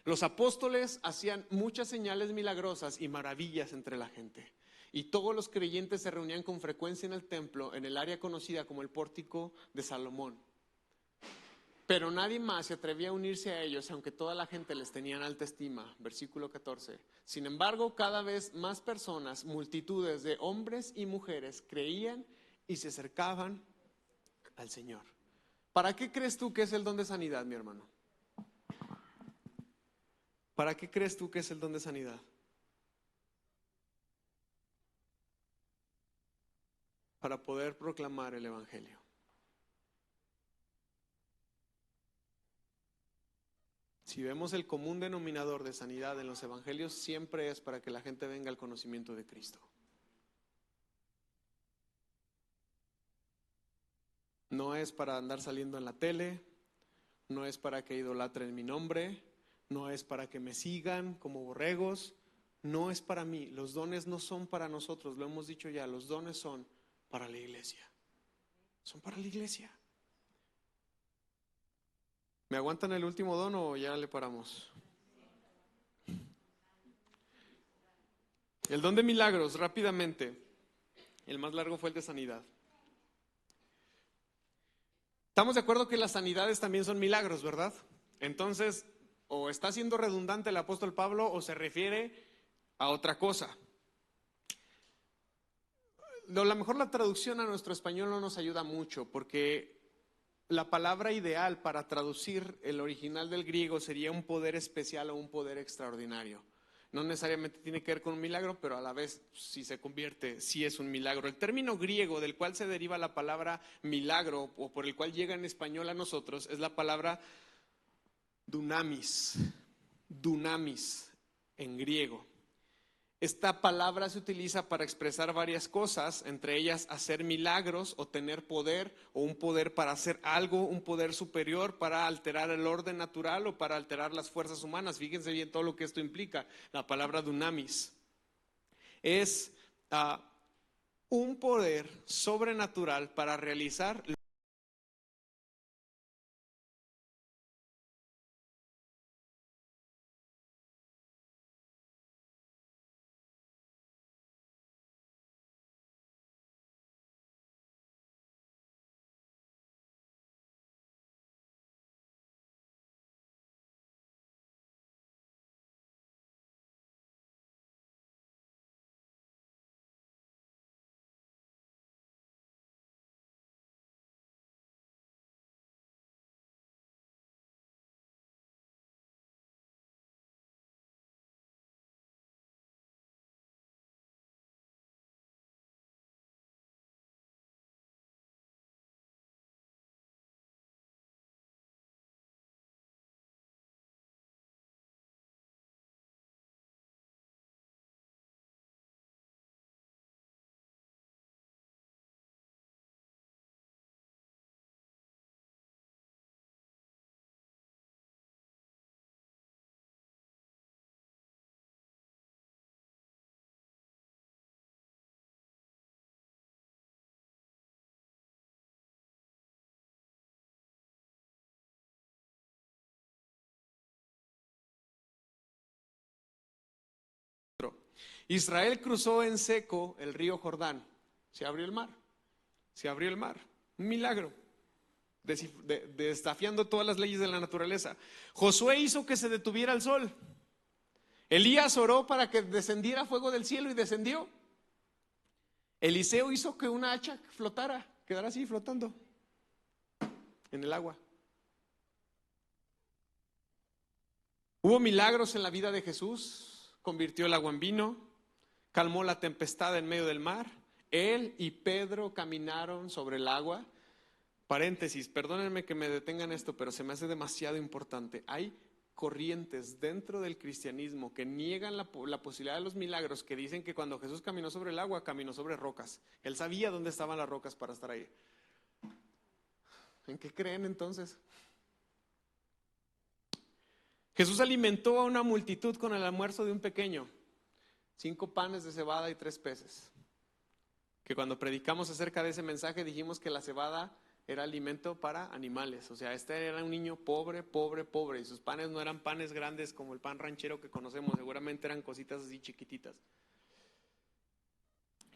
Los apóstoles hacían muchas señales milagrosas y maravillas entre la gente. Y todos los creyentes se reunían con frecuencia en el templo, en el área conocida como el Pórtico de Salomón. Pero nadie más se atrevía a unirse a ellos, aunque toda la gente les tenía en alta estima. Versículo 14. Sin embargo, cada vez más personas, multitudes de hombres y mujeres, creían y se acercaban al Señor. ¿Para qué crees tú que es el don de sanidad, mi hermano? ¿Para qué crees tú que es el don de sanidad? Para poder proclamar el evangelio. Si vemos el común denominador de sanidad en los evangelios, siempre es para que la gente venga al conocimiento de Cristo. No es para andar saliendo en la tele, no es para que idolatren mi nombre, no es para que me sigan como borregos, no es para mí. Los dones no son para nosotros, lo hemos dicho ya, los dones son para la iglesia. Son para la iglesia. ¿Me aguantan el último don o ya le paramos? El don de milagros, rápidamente. El más largo fue el de sanidad. Estamos de acuerdo que las sanidades también son milagros, ¿verdad? Entonces, o está siendo redundante el apóstol Pablo o se refiere a otra cosa. A lo mejor la traducción a nuestro español no nos ayuda mucho, porque la palabra ideal para traducir el original del griego sería un poder especial o un poder extraordinario. No necesariamente tiene que ver con un milagro, pero a la vez si se convierte, sí es un milagro. El término griego del cual se deriva la palabra milagro o por el cual llega en español a nosotros es la palabra dunamis en griego. Esta palabra se utiliza para expresar varias cosas, entre ellas hacer milagros o tener poder, o un poder para hacer algo, un poder superior para alterar el orden natural o para alterar las fuerzas humanas. Fíjense bien todo lo que esto implica. La palabra dunamis es un poder sobrenatural para realizar Israel cruzó en seco el río Jordán. Se abrió el mar. Se abrió el mar. Un milagro. Desafiando todas las leyes de la naturaleza. Josué hizo que se detuviera el sol. Elías oró para que descendiera fuego del cielo y descendió. Eliseo hizo que una hacha flotara, quedara así flotando en el agua. Hubo milagros en la vida de Jesús. Convirtió el agua en vino, calmó la tempestad en medio del mar. Él y Pedro caminaron sobre el agua. Paréntesis, perdónenme que me detengan esto, pero se me hace demasiado importante. Hay corrientes dentro del cristianismo que niegan la posibilidad de los milagros, que dicen que cuando Jesús caminó sobre el agua, caminó sobre rocas. Él sabía dónde estaban las rocas para estar ahí. ¿En qué creen entonces? Jesús alimentó a una multitud con el almuerzo de un pequeño, 5 panes de cebada y 3 peces. Que cuando predicamos acerca de ese mensaje dijimos que la cebada era alimento para animales. O sea, este era un niño pobre, pobre, pobre. Y sus panes no eran panes grandes como el pan ranchero que conocemos. Seguramente eran cositas así chiquititas.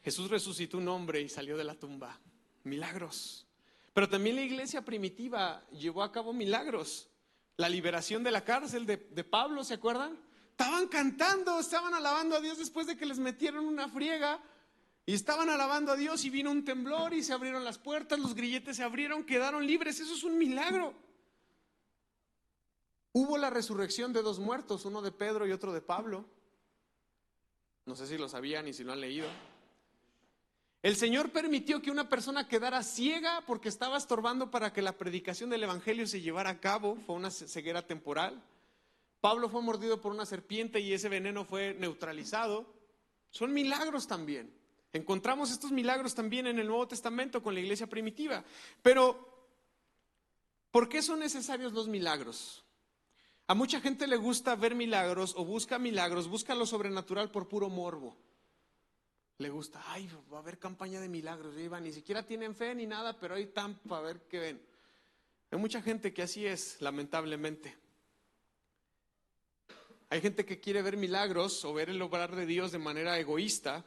Jesús resucitó un hombre y salió de la tumba. Milagros. Pero también la iglesia primitiva llevó a cabo milagros. La liberación de la cárcel de Pablo, ¿se acuerdan? Estaban cantando, estaban alabando a Dios después de que les metieron una friega. Y estaban alabando a Dios y vino un temblor y se abrieron las puertas, los grilletes se abrieron, quedaron libres. Eso es un milagro. Hubo la resurrección de 2 muertos, uno de Pedro y otro de Pablo. No sé si lo sabían y si lo han leído. El Señor permitió que una persona quedara ciega porque estaba estorbando para que la predicación del evangelio se llevara a cabo. Fue una ceguera temporal. Pablo fue mordido por una serpiente y ese veneno fue neutralizado. Son milagros también. Encontramos estos milagros también en el Nuevo Testamento con la iglesia primitiva. Pero, ¿por qué son necesarios los milagros? A mucha gente le gusta ver milagros o busca lo sobrenatural por puro morbo. Le gusta, ay, va a haber campaña de milagros, ni siquiera tienen fe ni nada, pero ahí están para ver qué ven. Hay mucha gente que así es, lamentablemente. Hay gente que quiere ver milagros o ver el obrar de Dios de manera egoísta,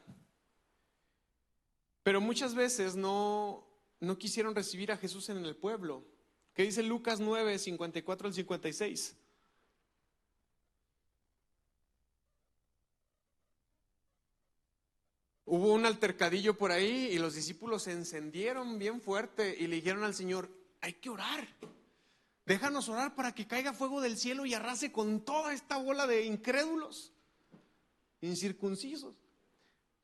pero muchas veces no quisieron recibir a Jesús en el pueblo. ¿Qué dice Lucas 9, 54 al 56? Hubo un altercadillo por ahí y los discípulos se encendieron bien fuerte y le dijeron al Señor, hay que orar. Déjanos orar para que caiga fuego del cielo y arrase con toda esta bola de incrédulos, incircuncisos.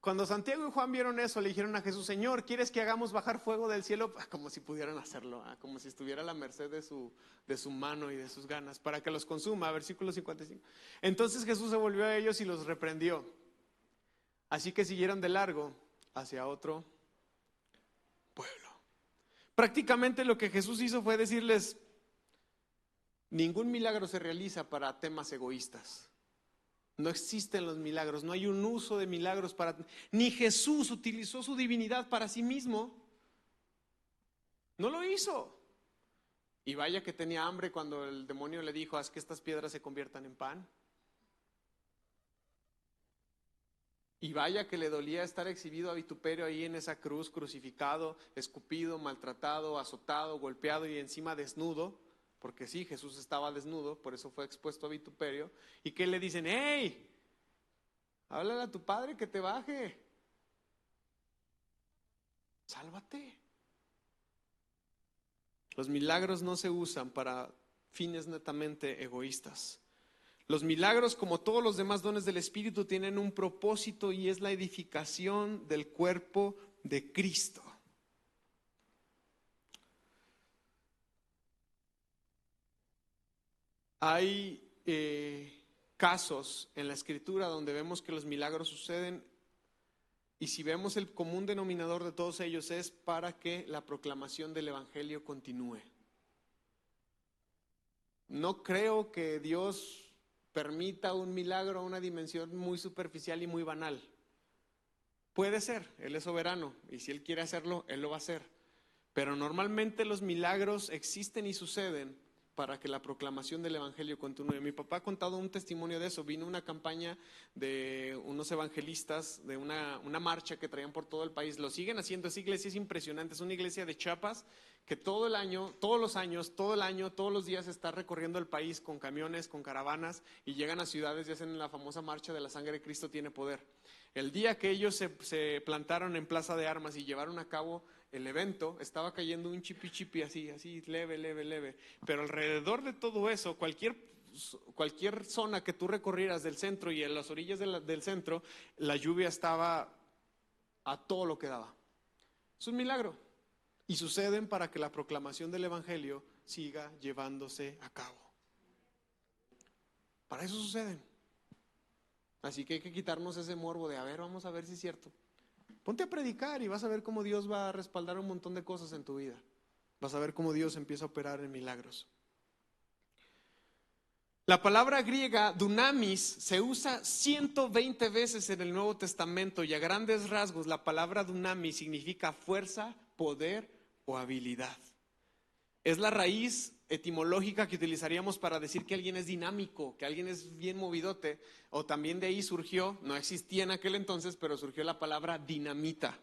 Cuando Santiago y Juan vieron eso, le dijeron a Jesús, Señor, ¿quieres que hagamos bajar fuego del cielo? Como si pudieran hacerlo, como si estuviera a la merced de su mano y de sus ganas, para que los consuma, versículo 55. Entonces Jesús se volvió a ellos y los reprendió. Así que siguieron de largo hacia otro pueblo. Prácticamente lo que Jesús hizo fue decirles, ningún milagro se realiza para temas egoístas. No existen los milagros, no hay un uso de milagros para... Ni Jesús utilizó su divinidad para sí mismo. No lo hizo. Y vaya que tenía hambre cuando el demonio le dijo, haz que estas piedras se conviertan en pan. Y vaya que le dolía estar exhibido a vituperio ahí en esa cruz, crucificado, escupido, maltratado, azotado, golpeado y encima desnudo. Porque sí, Jesús estaba desnudo, por eso fue expuesto a vituperio. ¿Y qué le dicen? ¡Hey! Háblale a tu padre que te baje. Sálvate. Los milagros no se usan para fines netamente egoístas. Los milagros, como todos los demás dones del Espíritu, tienen un propósito y es la edificación del cuerpo de Cristo. Hay casos en la Escritura donde vemos que los milagros suceden y si vemos el común denominador de todos ellos es para que la proclamación del Evangelio continúe. No creo que Dios permita un milagro a una dimensión muy superficial y muy banal. Puede ser, Él es soberano y si Él quiere hacerlo, Él lo va a hacer. Pero normalmente los milagros existen y suceden para que la proclamación del Evangelio continúe. Mi papá ha contado un testimonio de eso. Vino una campaña de unos evangelistas, de una marcha que traían por todo el país. Lo siguen haciendo, esa iglesia es impresionante. Es una iglesia de Chiapas que todo el año, todos los años, todo el año, todos los días está recorriendo el país con camiones, con caravanas y llegan a ciudades y hacen la famosa marcha de la sangre de Cristo tiene poder. El día que ellos se plantaron en Plaza de Armas y llevaron a cabo el evento, estaba cayendo un chipi chipi así, leve. Pero alrededor de todo eso, cualquier zona que tú recorrieras del centro y en las orillas del centro, la lluvia estaba a todo lo que daba. Es un milagro. Y suceden para que la proclamación del Evangelio siga llevándose a cabo. Para eso suceden. Así que hay que quitarnos ese morbo de, vamos a ver si es cierto. Ponte a predicar y vas a ver cómo Dios va a respaldar un montón de cosas en tu vida. Vas a ver cómo Dios empieza a operar en milagros. La palabra griega dunamis se usa 120 veces en el Nuevo Testamento y a grandes rasgos la palabra dunamis significa fuerza, poder o habilidad. Es la raíz etimológica que utilizaríamos para decir que alguien es dinámico, que alguien es bien movidote, o también de ahí surgió, no existía en aquel entonces, pero surgió la palabra dinamita.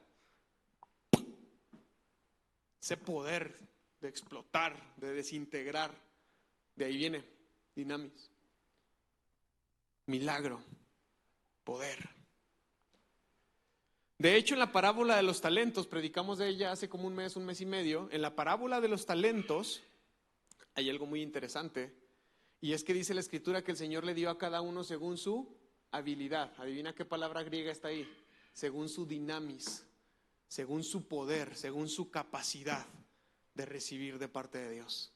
Ese poder de explotar, de desintegrar, de ahí viene, dinamis. Milagro, poder. De hecho, en la parábola de los talentos, predicamos de ella hace como un mes y medio, en la parábola de los talentos hay algo muy interesante, y es que dice la Escritura que el Señor le dio a cada uno según su habilidad. Adivina qué palabra griega está ahí. Según su dinamis, según su poder, según su capacidad de recibir de parte de Dios.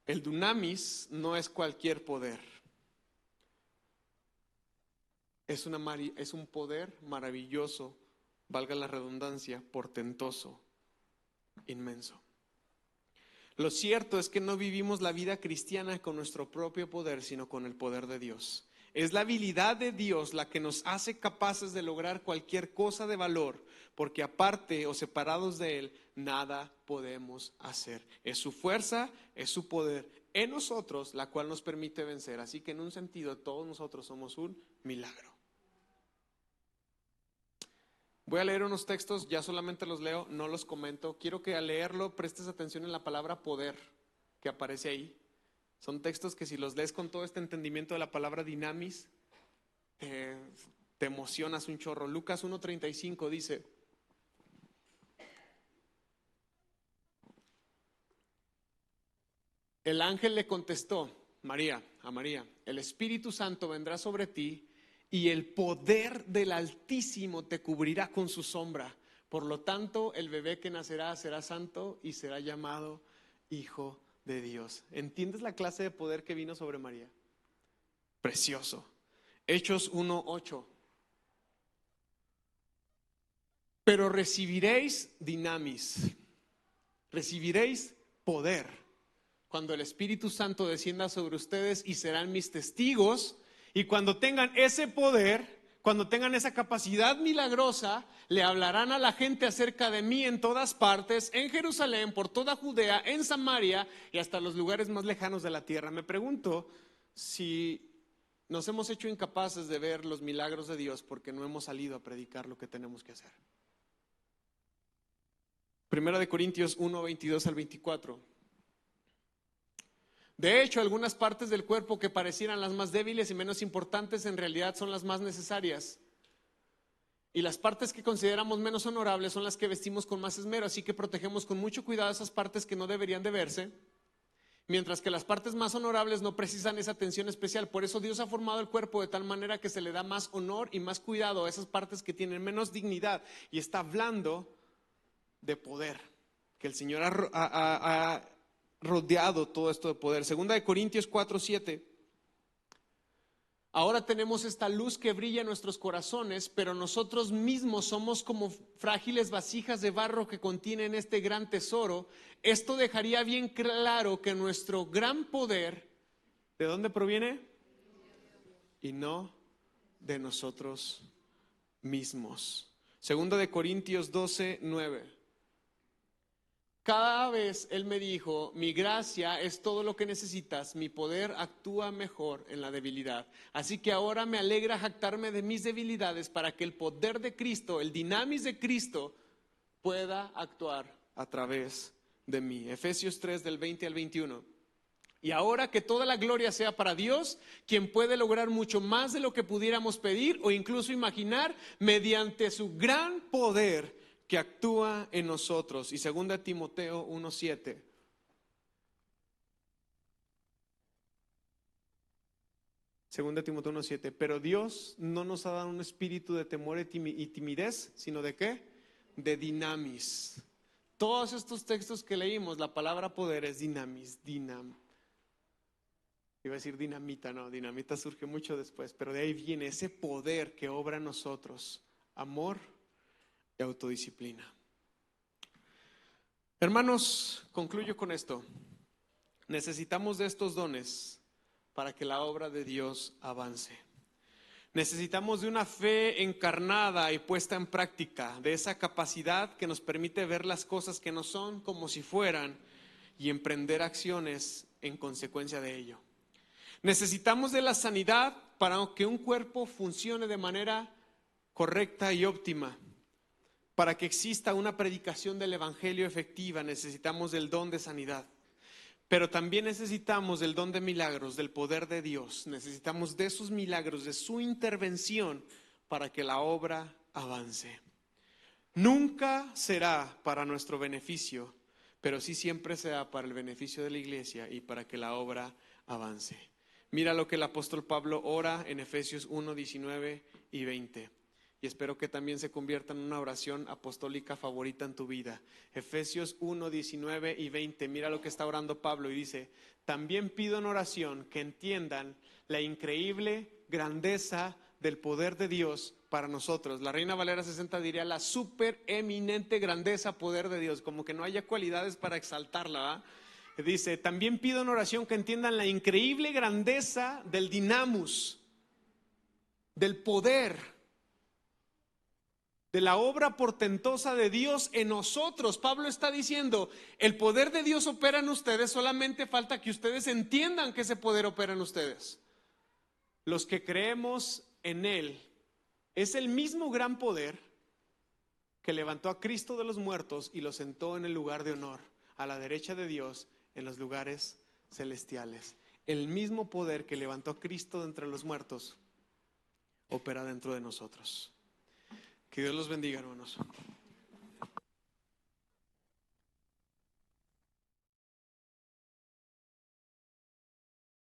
El dunamis no es cualquier poder. Es un poder maravilloso, valga la redundancia, portentoso, inmenso. Lo cierto es que no vivimos la vida cristiana con nuestro propio poder, sino con el poder de Dios. Es la habilidad de Dios la que nos hace capaces de lograr cualquier cosa de valor, porque aparte o separados de Él, nada podemos hacer. Es su fuerza, es su poder en nosotros, la cual nos permite vencer. Así que en un sentido, todos nosotros somos un milagro. Voy a leer unos textos, ya solamente los leo, no los comento. Quiero que al leerlo prestes atención en la palabra poder que aparece ahí. Son textos que si los lees con todo este entendimiento de la palabra dinamis, te emocionas un chorro. Lucas 1:35 dice: el ángel le contestó a María, el Espíritu Santo vendrá sobre ti y el poder del Altísimo te cubrirá con su sombra. Por lo tanto, el bebé que nacerá será santo y será llamado Hijo de Dios. ¿Entiendes la clase de poder que vino sobre María? Precioso. Hechos 1:8. Pero recibiréis dinamis, recibiréis poder cuando el Espíritu Santo descienda sobre ustedes y serán mis testigos. Y cuando tengan ese poder, cuando tengan esa capacidad milagrosa, le hablarán a la gente acerca de mí en todas partes, en Jerusalén, por toda Judea, en Samaria y hasta los lugares más lejanos de la tierra. Me pregunto si nos hemos hecho incapaces de ver los milagros de Dios porque no hemos salido a predicar lo que tenemos que hacer. Primera de Corintios 1:22-24. De hecho, algunas partes del cuerpo que parecieran las más débiles y menos importantes en realidad son las más necesarias. Y las partes que consideramos menos honorables son las que vestimos con más esmero, así que protegemos con mucho cuidado esas partes que no deberían de verse, mientras que las partes más honorables no precisan esa atención especial. Por eso Dios ha formado el cuerpo de tal manera que se le da más honor y más cuidado a esas partes que tienen menos dignidad. Y está hablando de poder, que el Señor ha rodeado todo esto de poder. Segunda de Corintios 4:7. Ahora tenemos esta luz que brilla en nuestros corazones, pero nosotros mismos somos como frágiles vasijas de barro que contienen este gran tesoro. Esto dejaría bien claro que nuestro gran poder, ¿de dónde proviene? Y no de nosotros mismos. Segunda de Corintios 12:9. Cada vez Él me dijo, mi gracia es todo lo que necesitas, mi poder actúa mejor en la debilidad. Así que ahora me alegra jactarme de mis debilidades para que el poder de Cristo, el dinamis de Cristo, pueda actuar a través de mí. Efesios 3 del 20 al 21. Y ahora que toda la gloria sea para Dios, quien puede lograr mucho más de lo que pudiéramos pedir o incluso imaginar mediante su gran poder que actúa en nosotros. Y 2 Timoteo 1:7. Segunda Timoteo 1:7. Pero Dios no nos ha dado un espíritu de temor y timidez, sino de ¿qué? De dinamis. Todos estos textos que leímos, la palabra poder es dinamis, Iba a decir dinamita, no, dinamita surge mucho después, pero de ahí viene ese poder que obra en nosotros, amor y autodisciplina. Hermanos, concluyo con esto. Necesitamos de estos dones para que la obra de Dios avance. Necesitamos de una fe encarnada y puesta en práctica, de esa capacidad que nos permite ver las cosas que no son como si fueran y emprender acciones en consecuencia de ello. Necesitamos de la sanidad para que un cuerpo funcione de manera correcta y óptima. Para que exista una predicación del evangelio efectiva, necesitamos del don de sanidad. Pero también necesitamos del don de milagros, del poder de Dios. Necesitamos de esos milagros, de su intervención para que la obra avance. Nunca será para nuestro beneficio, pero sí siempre será para el beneficio de la iglesia y para que la obra avance. Mira lo que el apóstol Pablo ora en Efesios 1:19 y 20. Y espero que también se convierta en una oración apostólica favorita en tu vida. Efesios 1:19 y 20. Mira lo que está orando Pablo y dice: también pido en oración que entiendan la increíble grandeza del poder de Dios para nosotros. La Reina Valera 60 diría la supereminente grandeza, poder de Dios, como que no haya cualidades para exaltarla, ¿verdad? Dice, también pido en oración que entiendan la increíble grandeza del dinamus, del poder, de la obra portentosa de Dios en nosotros. Pablo está diciendo, el poder de Dios opera en ustedes, solamente falta que ustedes entiendan que ese poder opera en ustedes. Los que creemos en Él, es el mismo gran poder que levantó a Cristo de los muertos y lo sentó en el lugar de honor, a la derecha de Dios, en los lugares celestiales. El mismo poder que levantó a Cristo de entre los muertos opera dentro de nosotros. Que Dios los bendiga, hermanos.